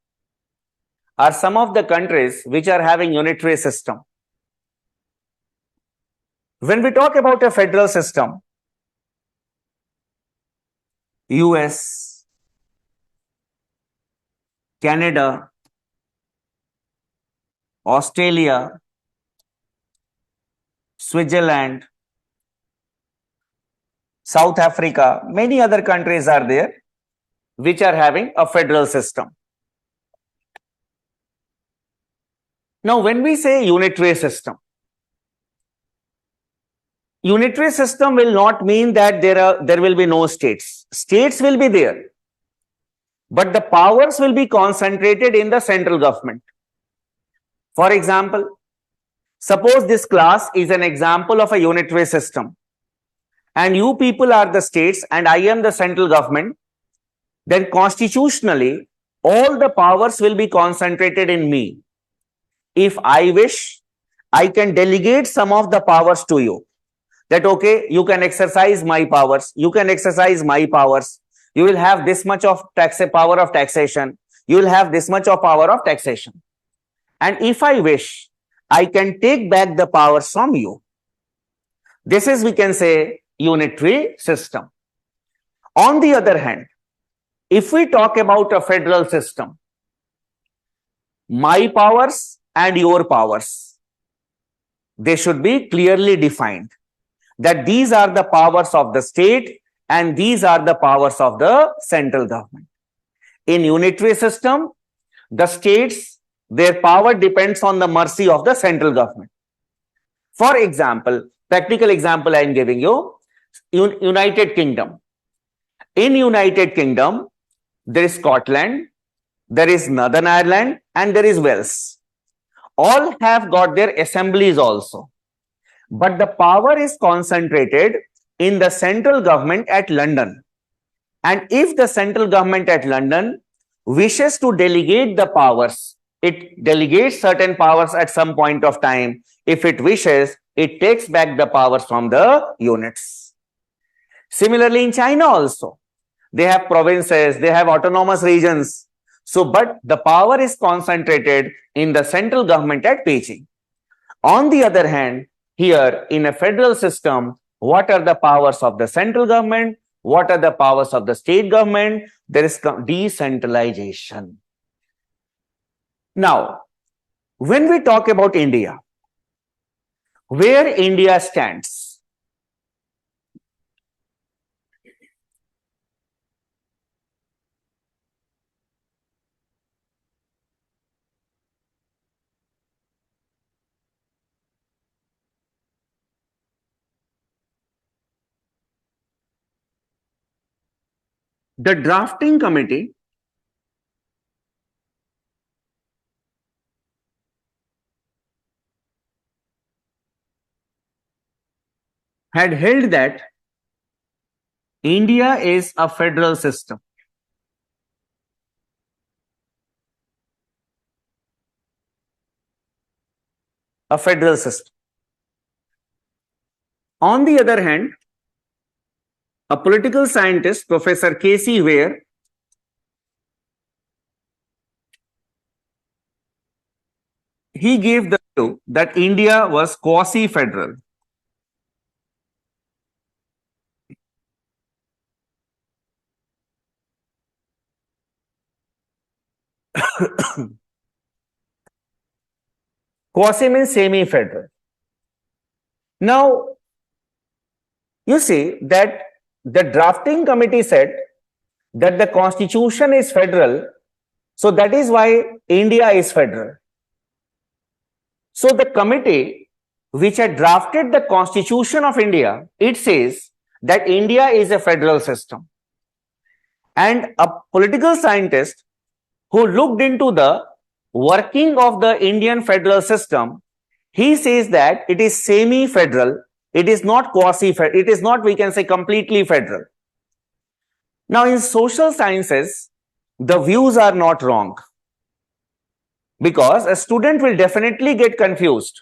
are some of the countries which are having unitary system. When we talk about a federal system, US, Canada, Australia, Switzerland, South Africa, many other countries are there which are having a federal system. Now, when we say unitary system will not mean that there will be no states. States will be there, but the powers will be concentrated in the central government. For example, suppose this class is an example of a unitary system, and you people are the states and I am the central government. Then constitutionally, all the powers will be concentrated in me. If I wish, I can delegate some of the powers to you. That okay, you can exercise my powers, you can exercise my powers, you will have this much of power of taxation, you will have this much of power of taxation. And if I wish, I can take back the powers from you. This is, we can say, unitary system. On the other hand, if we talk about a federal system, my powers and your powers, they should be clearly defined, that these are the powers of the state and these are the powers of the central government. In unitary system, the states, their power depends on the mercy of the central government. For example, practical example I am giving you, United Kingdom. In United Kingdom, there is Scotland, there is Northern Ireland, and there is Wales. All have got their assemblies also. But the power is concentrated in the central government at London. And if the central government at London wishes to delegate the powers, it delegates certain powers at some point of time. If it wishes, it takes back the powers from the units. Similarly, in China also, they have provinces, they have autonomous regions. So, but the power is concentrated in the central government at Beijing. On the other hand, here in a federal system, what are the powers of the central government? What are the powers of the state government? There is decentralization. Now, when we talk about India, where India stands, the drafting committee had held that India is a federal system. A federal system. On the other hand, a political scientist, Professor K.C. Ware, he gave the view that India was quasi-federal. Quasi means semi-federal. Now, you see that the drafting committee said that the constitution is federal, so that is why India is federal. So the committee which had drafted the constitution of India, it says that India is a federal system. And a political scientist who looked into the working of the Indian federal system, he says that it is semi-federal, it is not quasi-federal, it is not, we can say, completely federal. Now, in social sciences, the views are not wrong, because a student will definitely get confused,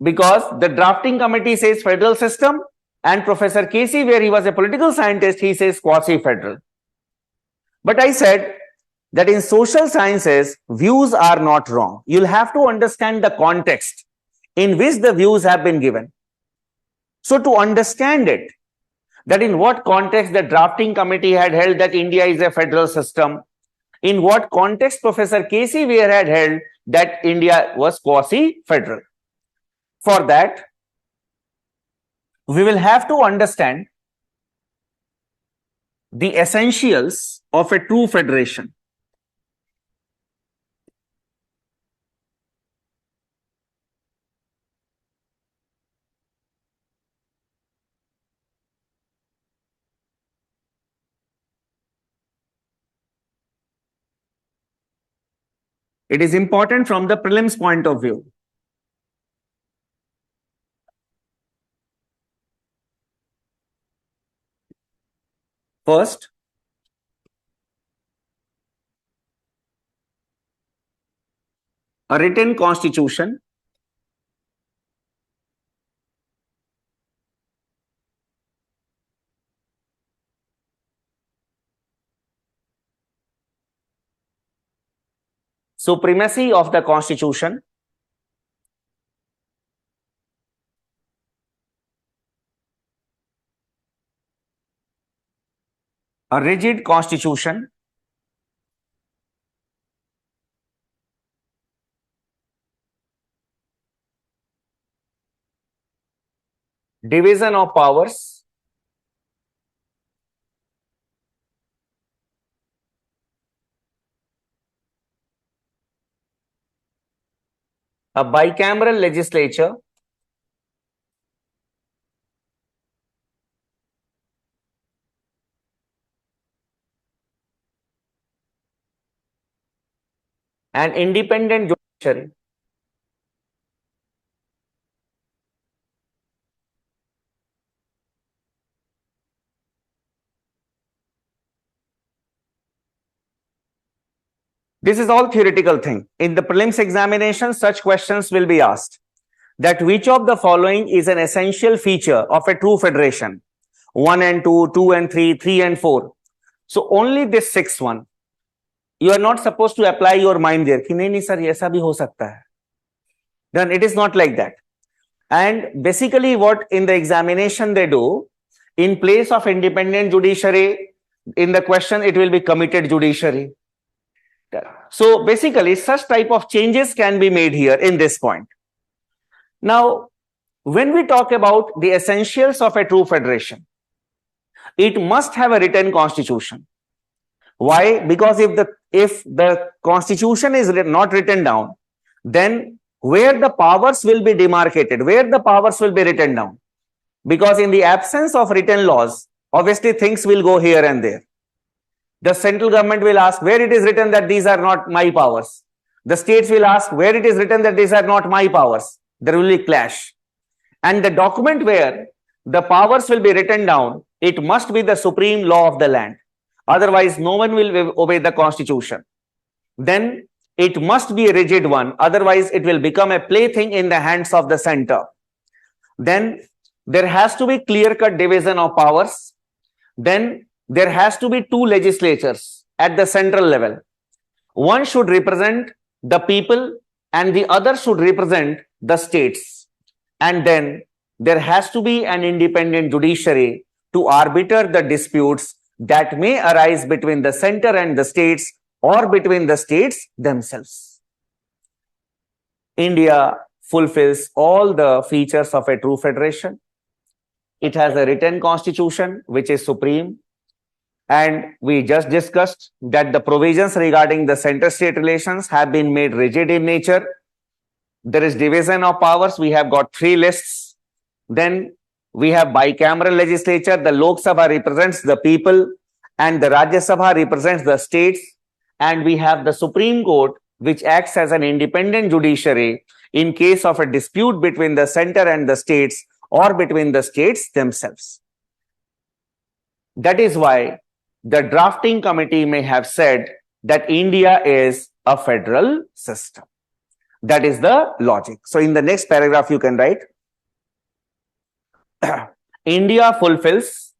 because the drafting committee says federal system and Professor Casey, where he was a political scientist, he says quasi-federal. But I said that in social sciences, views are not wrong. You'll have to understand the context in which the views have been given. So to understand it, that in what context the drafting committee had held that India is a federal system, in what context Professor K.C. Ware had held that India was quasi-federal. For that, we will have to understand the essentials of a true federation. It is important from the prelims point of view. First, a written constitution. Supremacy of the constitution. A rigid constitution. Division of powers. A bicameral legislature. An independent judiciary. This is all theoretical thing. In the prelims examination, such questions will be asked. That which of the following is an essential feature of a true federation? 1 and 2, 2 and 3, 3 and 4. So only this sixth one. You are not supposed to apply your mind there. कि नहीं sir, ऐसा भी हो सकता है. Then it is not like that. And basically what in the examination they do, in place of independent judiciary, in the question it will be committed judiciary. So basically such type of changes can be made here in this point. Now, when we talk about the essentials of a true federation, it must have a written constitution. Why? Because if the constitution is not written down, then where the powers will be demarcated, where the powers will be written down. Because in the absence of written laws, obviously things will go here and there. The central government will ask where it is written that these are not my powers. The states will ask where it is written that these are not my powers. There will be clash. And the document where the powers will be written down, it must be the supreme law of the land. Otherwise, no one will obey the constitution. Then it must be a rigid one. Otherwise, it will become a plaything in the hands of the center. Then there has to be clear-cut division of powers. Then there has to be two legislatures at the central level. One should represent the people and the other should represent the states. And then there has to be an independent judiciary to arbitrate the disputes that may arise between the center and the states or between the states themselves. India fulfills all the features of a true federation. It has a written constitution which is supreme. And we just discussed that the provisions regarding the center-state relations have been made rigid in nature. There is division of powers. We have got 3 lists. Then we have bicameral legislature. The Lok Sabha represents the people and the Rajya Sabha represents the states. And we have the Supreme Court, which acts as an independent judiciary in case of a dispute between the center and the states or between the states themselves. That is why the drafting committee may have said that India is a federal system. That is the logic. So in the next paragraph, you can write, India fulfills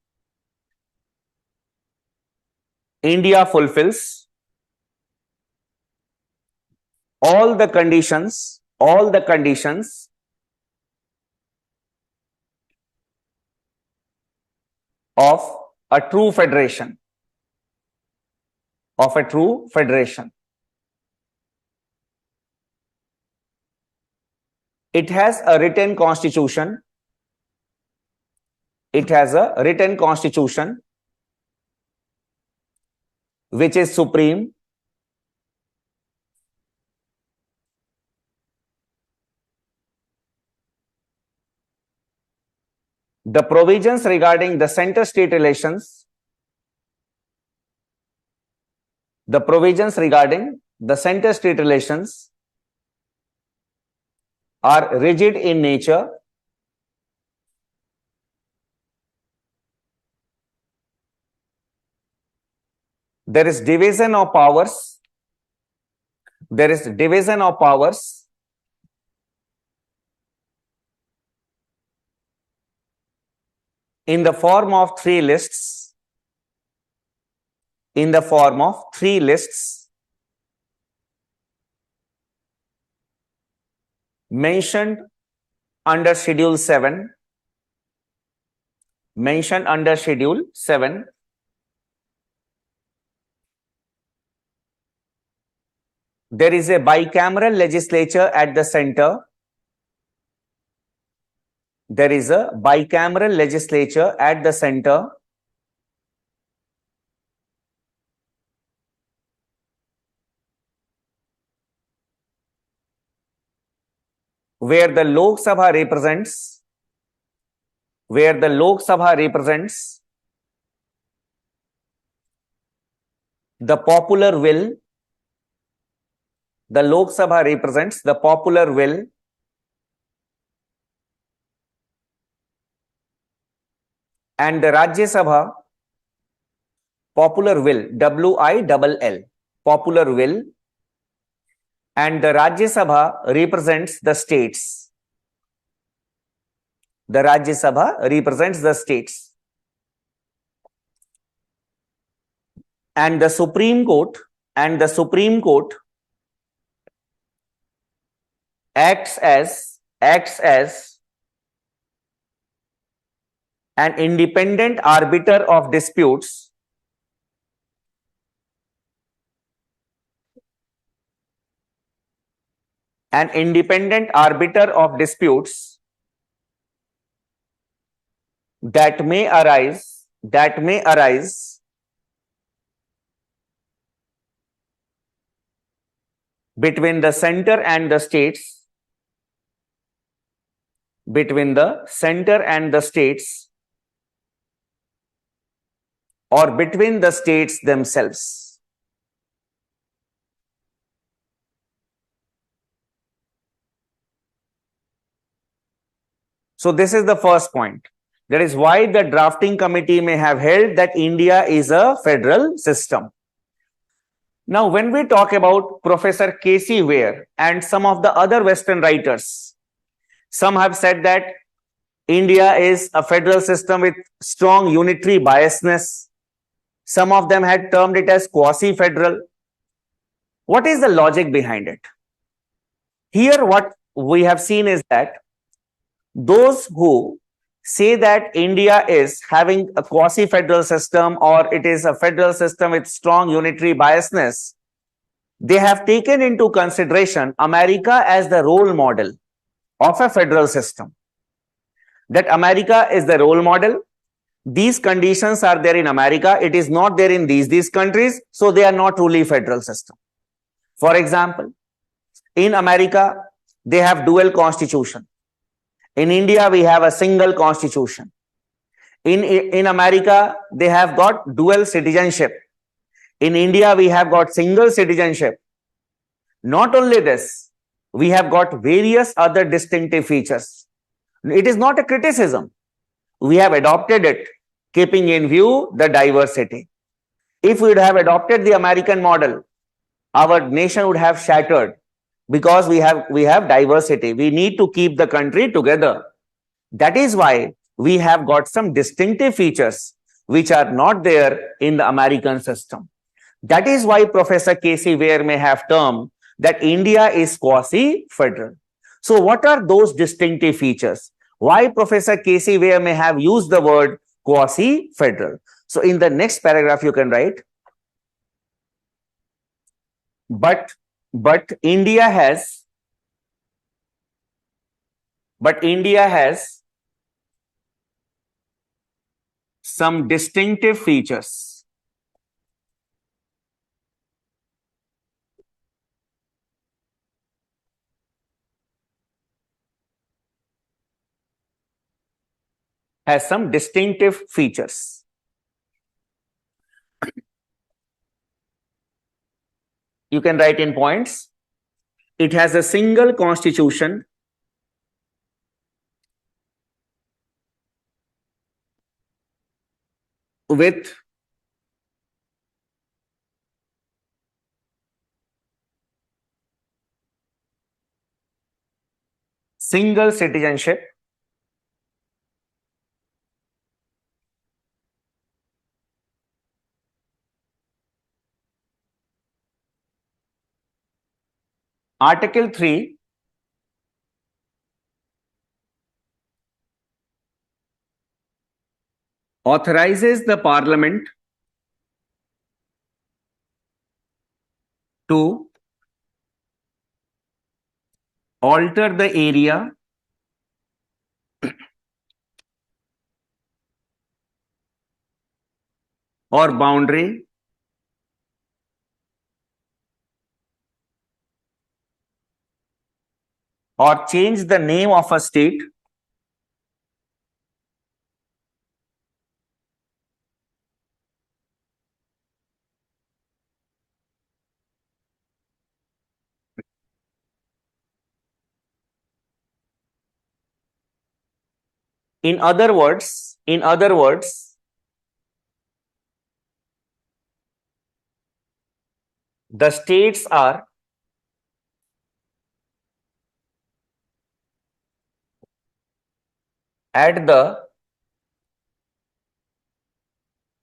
all the conditions of a true federation. It has a written constitution. Which is supreme. The provisions regarding the center-state relations, are rigid in nature. There is division of powers. In the form of 3 lists. Mentioned under Schedule 7. There is a bicameral legislature at the center. Where the Lok Sabha represents the popular will. The Lok Sabha represents the popular will. And the Rajya Sabha, popular will, WILL, popular will. And the Rajya Sabha represents the states. and the Supreme Court acts as an independent arbiter of disputes that may arise between the center and the states or between the states themselves. So this is the first point. That is why the drafting committee may have held that India is a federal system. Now, when we talk about Professor K.C. Ware and some of the other Western writers, some have said that India is a federal system with strong unitary biasness. Some of them had termed it as quasi-federal. What is the logic behind it? Here, what we have seen is that those who say that India is having a quasi-federal system or it is a federal system with strong unitary biasness, they have taken into consideration America as the role model of a federal system. That America is the role model. These conditions are there in America. It is not there in these countries, so they are not truly federal system. For example, in America, they have dual constitution. In India, we have a single constitution. In America, they have got dual citizenship. In India, we have got single citizenship. Not only this, we have got various other distinctive features. It is not a criticism. We have adopted it, keeping in view the diversity. If we would have adopted the American model, our nation would have shattered because we have diversity. We need to keep the country together. That is why we have got some distinctive features which are not there in the American system. That is why Professor K.C. Ware may have termed that India is quasi-federal. So what are those distinctive features? Why Professor K.C. Ware may have used the word quasi-federal? So in the next paragraph you can write, but India has some distinctive features. Has some distinctive features. You can write in points. It has a single constitution with single citizenship, Article 3 authorizes the Parliament to alter the area or boundary or change the name of a state in other words, the states are at the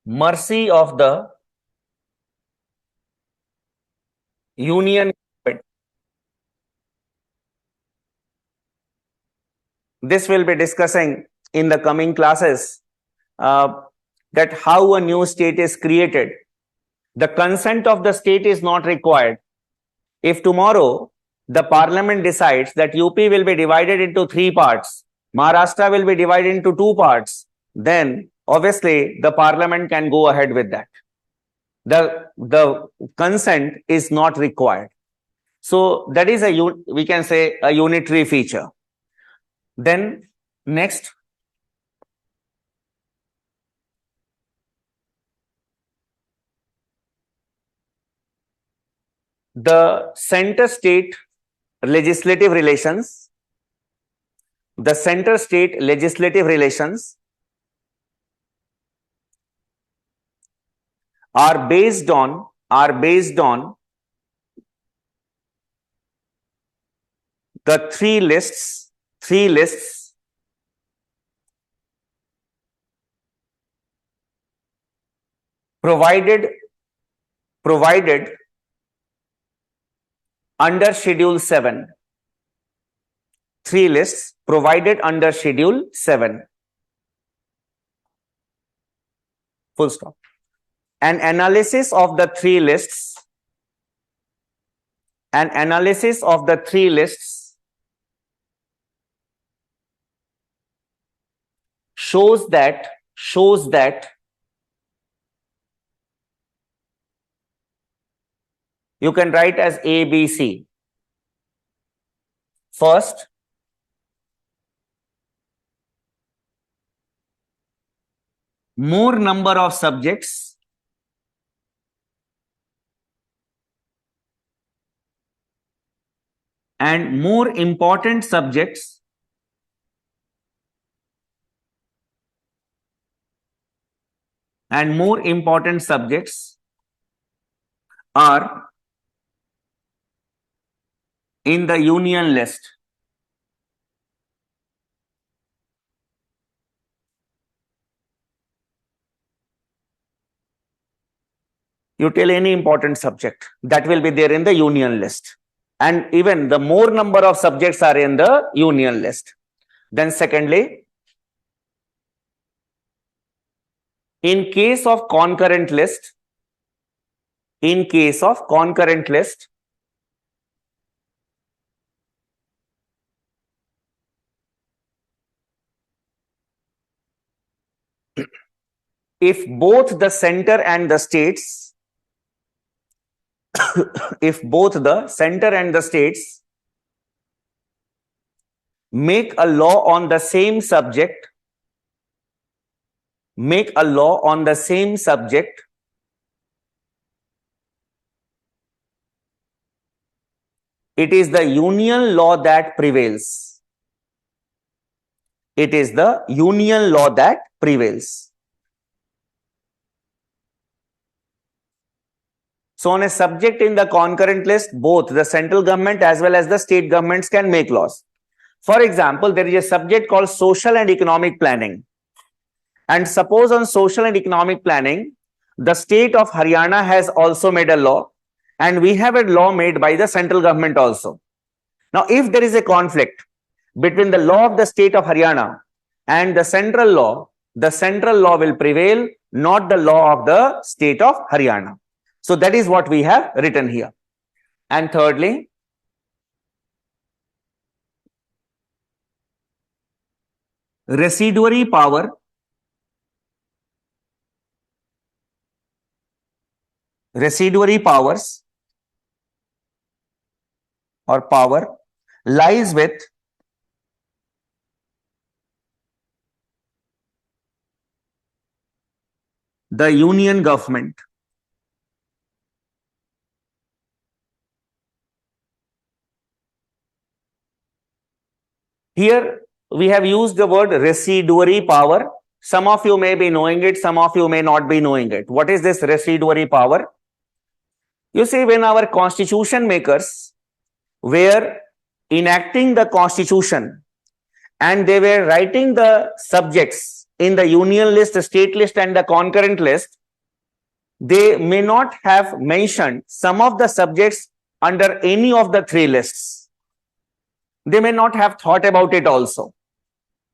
mercy of the Union government. This will be discussing in the coming classes, that how a new state is created. The consent of the state is not required. If tomorrow the parliament decides that UP will be divided into 3 parts, Maharashtra will be divided into 2 parts, then obviously the parliament can go ahead with that. The consent is not required. So that is we can say a unitary feature. Then next, the center-state legislative relations. The center-state legislative relations are based on the three lists provided under Schedule 7. 3 lists provided under Schedule 7. Full stop. An analysis of the 3 lists shows that you can write as A, B, C. First, more number of subjects and more important subjects are in the union list. You tell any important subject, that will be there in the union list. And even the more number of subjects are in the union list. Then secondly, in case of concurrent list, if both the center and the states make a law on the same subject, it is the union law that prevails. So on a subject in the concurrent list, both the central government as well as the state governments can make laws. For example, there is a subject called social and economic planning. And suppose on social and economic planning, the state of Haryana has also made a law, and we have a law made by the central government also. Now, if there is a conflict between the law of the state of Haryana and the central law will prevail, not the law of the state of Haryana. So that is what we have written here. And thirdly, residuary powers or power lies with the union government. Here we have used the word residuary power. Some of you may be knowing it, some of you may not be knowing it. What is this residuary power? You see, when our constitution makers were enacting the constitution and they were writing the subjects in the union list, the state list and the concurrent list, they may not have mentioned some of the subjects under any of the three lists. They may not have thought about it also.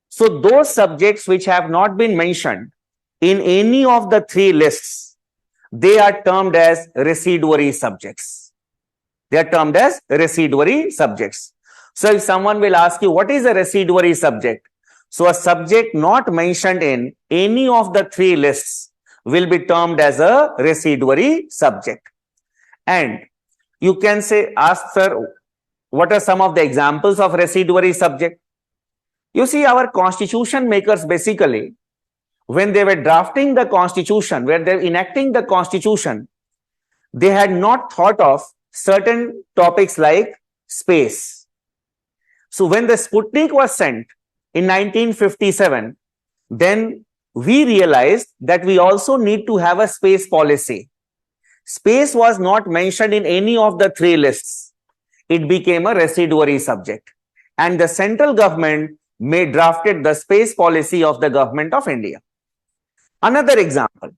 So those subjects which have not been mentioned in any of the three lists, they are termed as residuary subjects. They are termed as residuary subjects. So if someone will ask you, what is a residuary subject? So a subject not mentioned in any of the three lists will be termed as a residuary subject. And you can say, ask, sir, what are some of the examples of residuary subject? You see, our constitution makers basically, when they were drafting the constitution, when they were enacting the constitution, they had not thought of certain topics like space. So when the Sputnik was sent in 1957, then we realized that we also need to have a space policy. Space was not mentioned in any of the three lists. It became a residuary subject. And the central government drafted the space policy of the government of India. Another example,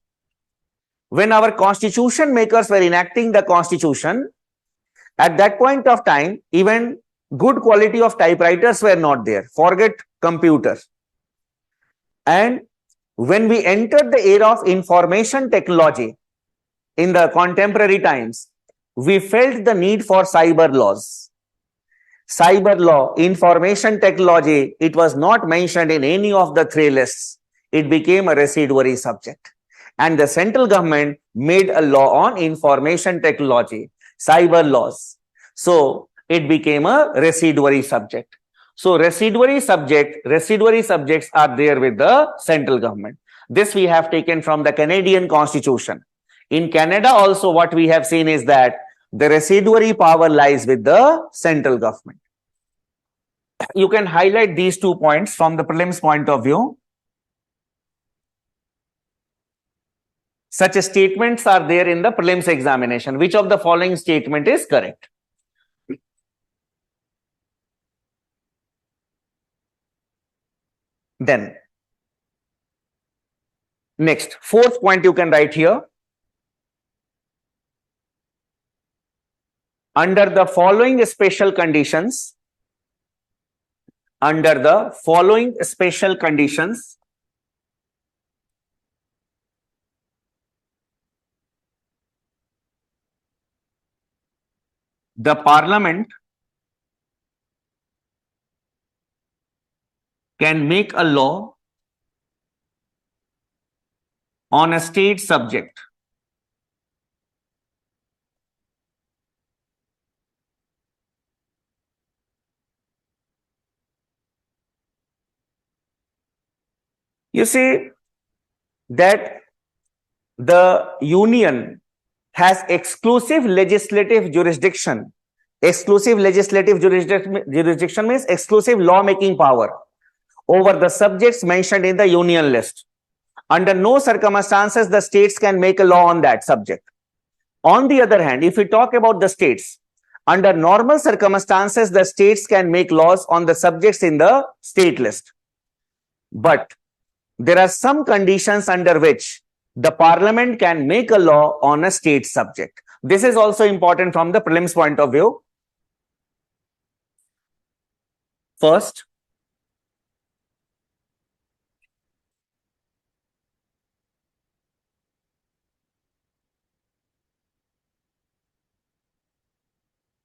when our constitution makers were enacting the constitution, at that point of time, even good quality of typewriters were not there. Forget computers. And when we entered the era of information technology in the contemporary times, we felt the need for cyber laws. Cyber law, information technology, it was not mentioned in any of the three lists. It became a residuary subject. And the central government made a law on information technology, cyber laws. So it became a residuary subject. So residuary subjects are there with the central government. This we have taken from the Canadian Constitution. In Canada also, what we have seen is that the residuary power lies with the central government. You can highlight these 2 points from the prelims point of view. Such statements are there in the prelims examination. Which of the following statement is correct? Then, next, 4th point you can write here. Under the following special conditions, the Parliament can make a law on a state subject. You see that the union has exclusive legislative jurisdiction. Exclusive legislative jurisdiction means exclusive law-making power over the subjects mentioned in the union list. Under no circumstances the states can make a law on that subject. On the other hand, if we talk about the states, under normal circumstances the states can make laws on the subjects in the state list. But there are some conditions under which the Parliament can make a law on a state subject. This is also important from the prelims point of view. First,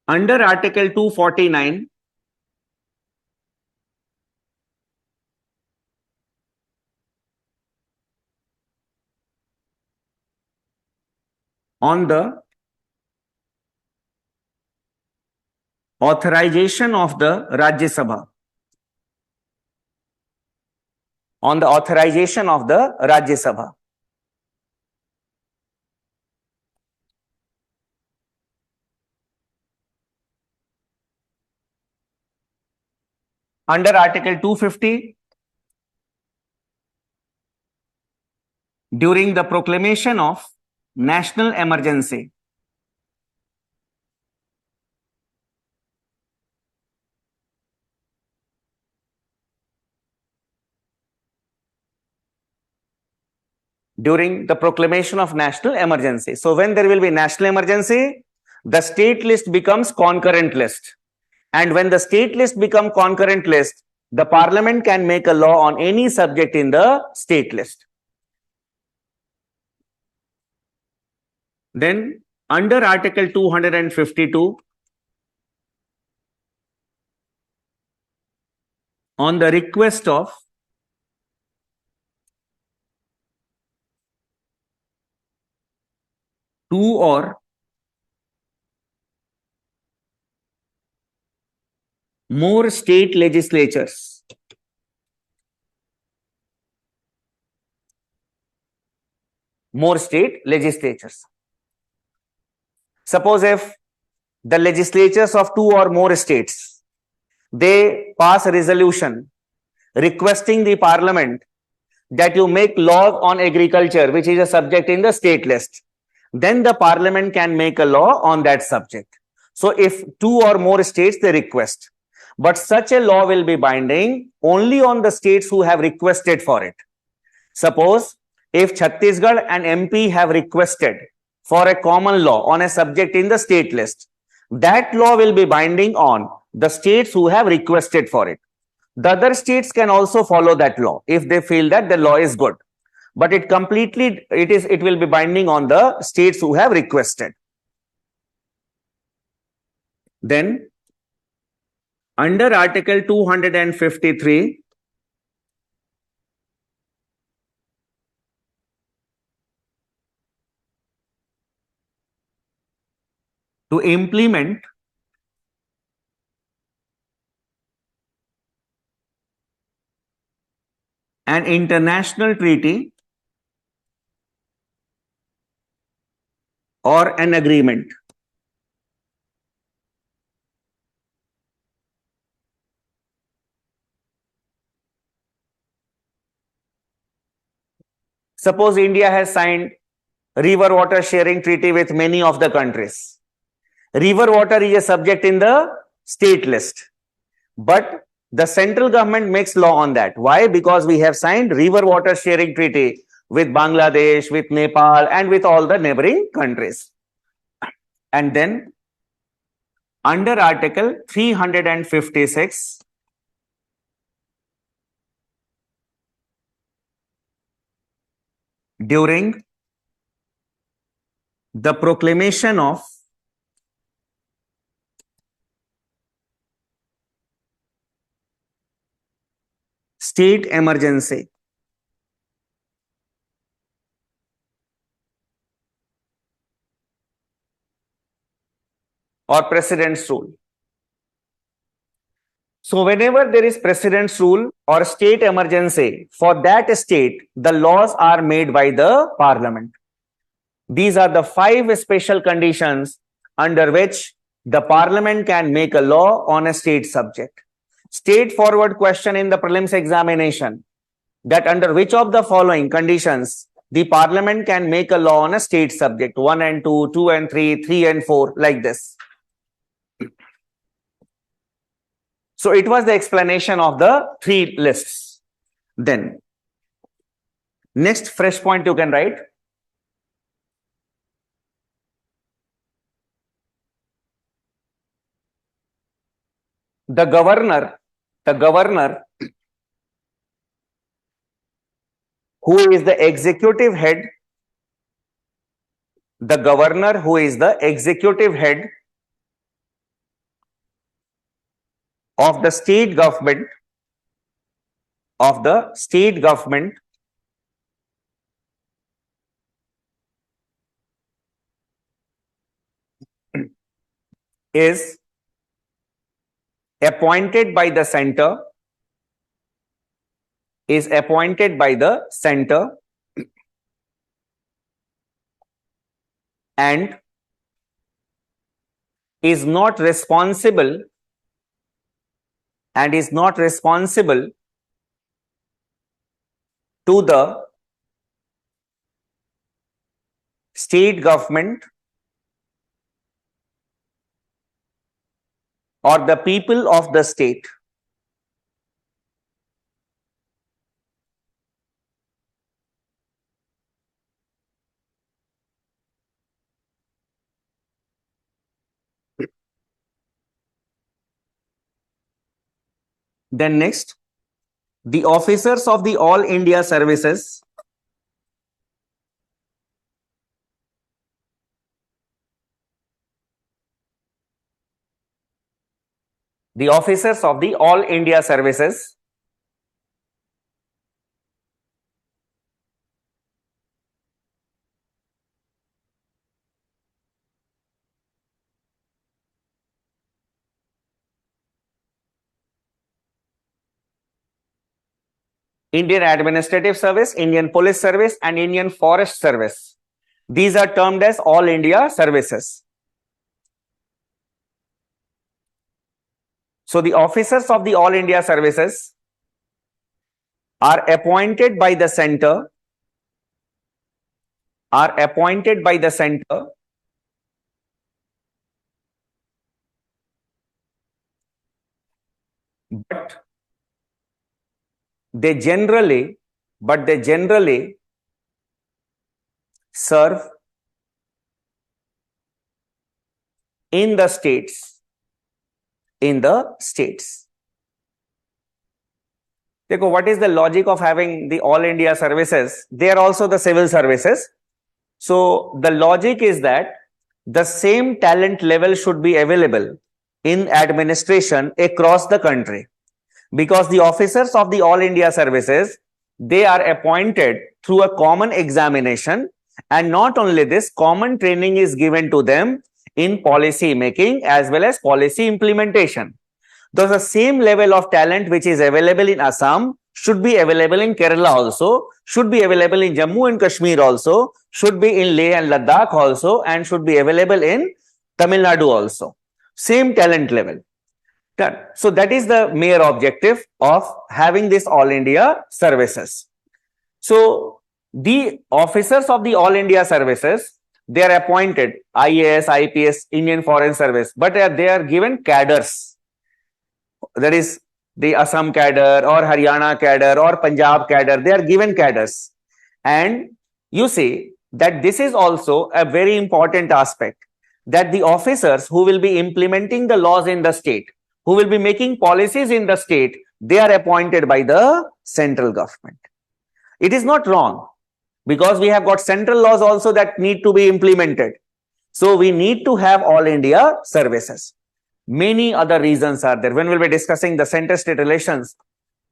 under Article 249, on the authorization of the Rajya Sabha. On the authorization of the Rajya Sabha. Under Article 250, during the proclamation of national emergency, during the proclamation of national emergency. So when there will be national emergency, the state list becomes concurrent list. And when the state list become concurrent list, the parliament can make a law on any subject in the state list. Then under Article 252, on the request of two or more state legislatures, Suppose if the legislatures of two or more states, they pass a resolution requesting the parliament that you make laws on agriculture, which is a subject in the state list, then the parliament can make a law on that subject. So if two or more states they request, but such a law will be binding only on the states who have requested for it. Suppose if Chhattisgarh and MP have requested for a common law on a subject in the state list, that law will be binding on the states who have requested for it. The other states can also follow that law if they feel that the law is good, but it will be binding on the states who have requested. Then under Article 253, to implement an international treaty or an agreement, suppose India has signed river water sharing treaty with many of the countries. River water is a subject in the state list, but the central government makes law on that. Why? Because we have signed river water sharing treaty with Bangladesh, with Nepal, and with all the neighboring countries. And then under Article 356, during the proclamation of state emergency, or president's rule. So whenever there is president's rule or state emergency, for that state, the laws are made by the parliament. These are the 5 special conditions under which the parliament can make a law on a state subject. Straightforward question in the prelims examination, that under which of the following conditions the parliament can make a law on a state subject, 1 and 2, 2 and 3, 3 and 4, like this. So it was the explanation of the 3 lists. Then next fresh point you can write. The governor who is the executive head, of the state government is appointed by the center, and is not responsible to the state government or the people of the state. Then next, the officers of the All India Services. The officers of the All India Services Indian Administrative Service, Indian Police Service, and Indian Forest Service. These are termed as All India Services. So the officers of the All India Services are appointed by the center, but they generally serve in the states. Dekho, what is the logic of having the All India Services? They are also the civil services. So the logic is that the same talent level should be available in administration across the country, because the officers of the All India Services, they are appointed through a common examination, and not only this, common training is given to them in policy making as well as policy implementation. Thus, the same level of talent which is available in Assam should be available in Kerala also, should be available in Jammu and Kashmir also, should be in Leh and Ladakh also, and should be available in Tamil Nadu also. Same talent level. Done. So that is the mere objective of having this All India Services. So the officers of the All India Services, they are appointed IAS, IPS, Indian Foreign Service, but they are given cadres. That is the Assam cadre or Haryana cadre or Punjab cadre. They are given cadres. And you see that this is also a very important aspect, that the officers who will be implementing the laws in the state, who will be making policies in the state, they are appointed by the central government. It is not wrong, because we have got central laws also that need to be implemented. So we need to have All India Services. Many other reasons are there. When we'll be discussing the center-state relations,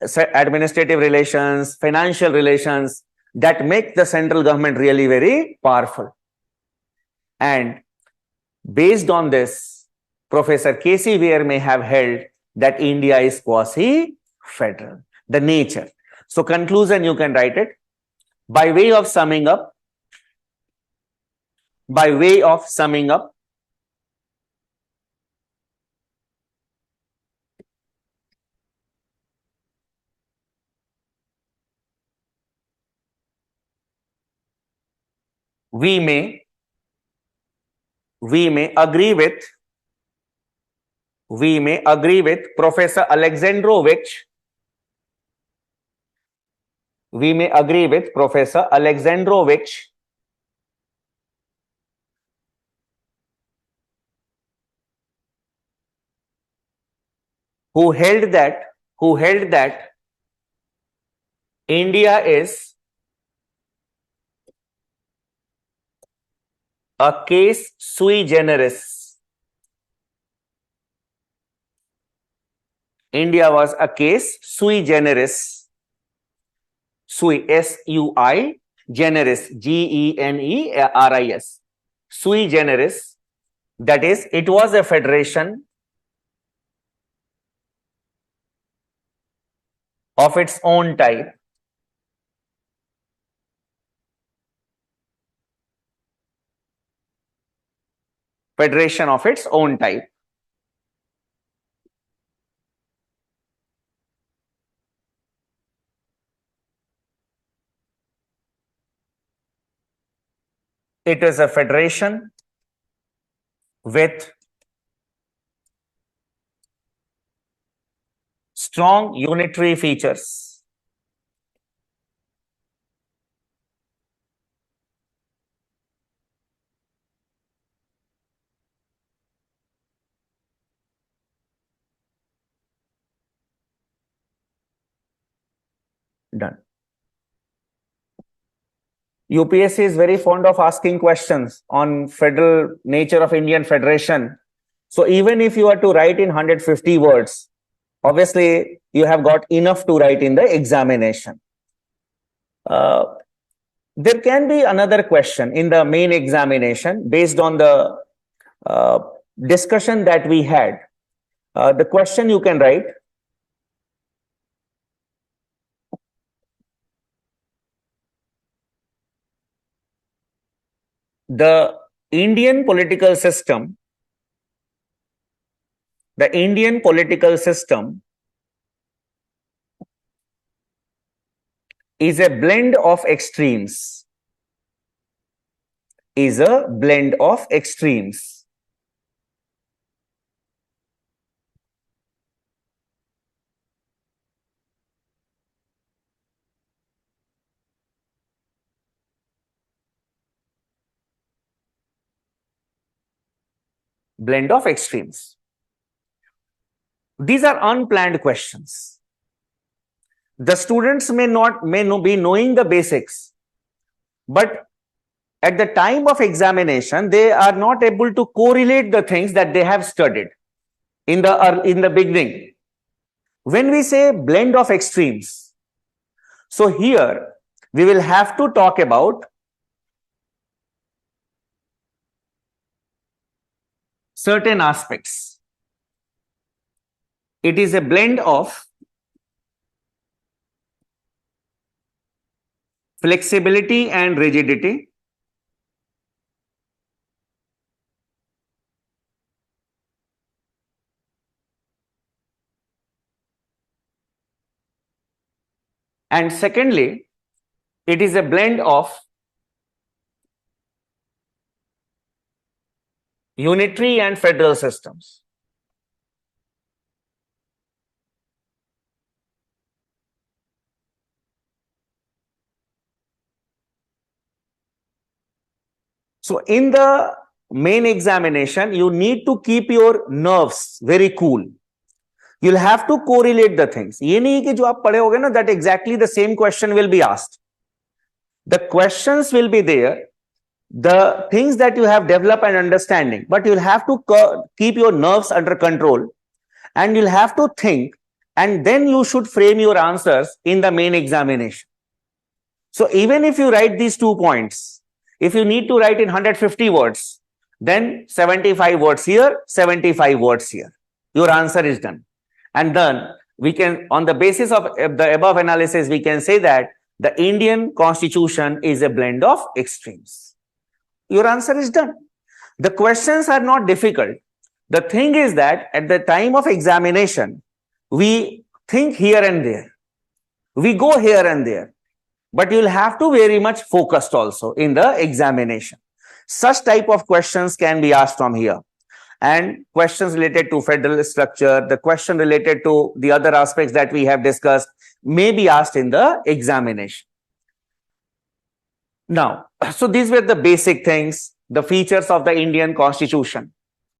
administrative relations, financial relations, that make the central government really very powerful. And based on this, Professor K.C. Weir may have held that India is quasi-federal, the nature. So conclusion, you can write it. By way of summing up, we may agree with Professor Alexandrovich. We may agree with Professor Alexandrovich who held that India is a case sui generis. India was a case sui generis. Sui, S-U-I, generis, G-E-N-E-R-I-S. Sui generis, that is, it was a federation of its own type. Federation of its own type. It is a federation with strong unitary features. Done. UPSC is very fond of asking questions on federal nature of Indian Federation. So even if you are to write in 150 words, obviously you have got enough to write in the examination. There can be another question in the main examination based on the discussion that we had. The question you can write: the Indian political system is a blend of extremes. Blend of extremes. These are unplanned questions. The students may be knowing the basics, but at the time of examination, they are not able to correlate the things that they have studied in the beginning. When we say blend of extremes, so here we will have to talk about certain aspects. It is a blend of flexibility and rigidity, and secondly, it is a blend of unitary and federal systems. So in the main examination, you need to keep your nerves very cool. You'll have to correlate the things. ये नहीं कि जो आप पढ़े होगे ना, that exactly the same question will be asked. The questions will be there, the things that you have developed and understanding, but you'll have to keep your nerves under control, and you'll have to think, and then you should frame your answers in the main examination. So even if you write these 2 points, if you need to write in 150 words, then 75 words here, 75 words here. Your answer is done. And then we can, on the basis of the above analysis, we can say that the Indian Constitution is a blend of extremes. Your answer is done. The questions are not difficult. The thing is that at the time of examination, we think here and there. We go here and there. But you'll have to very much focused also in the examination. Such type of questions can be asked from here. And questions related to federal structure, the question related to the other aspects that we have discussed may be asked in the examination. Now, so these were the basic things, the features of the Indian Constitution.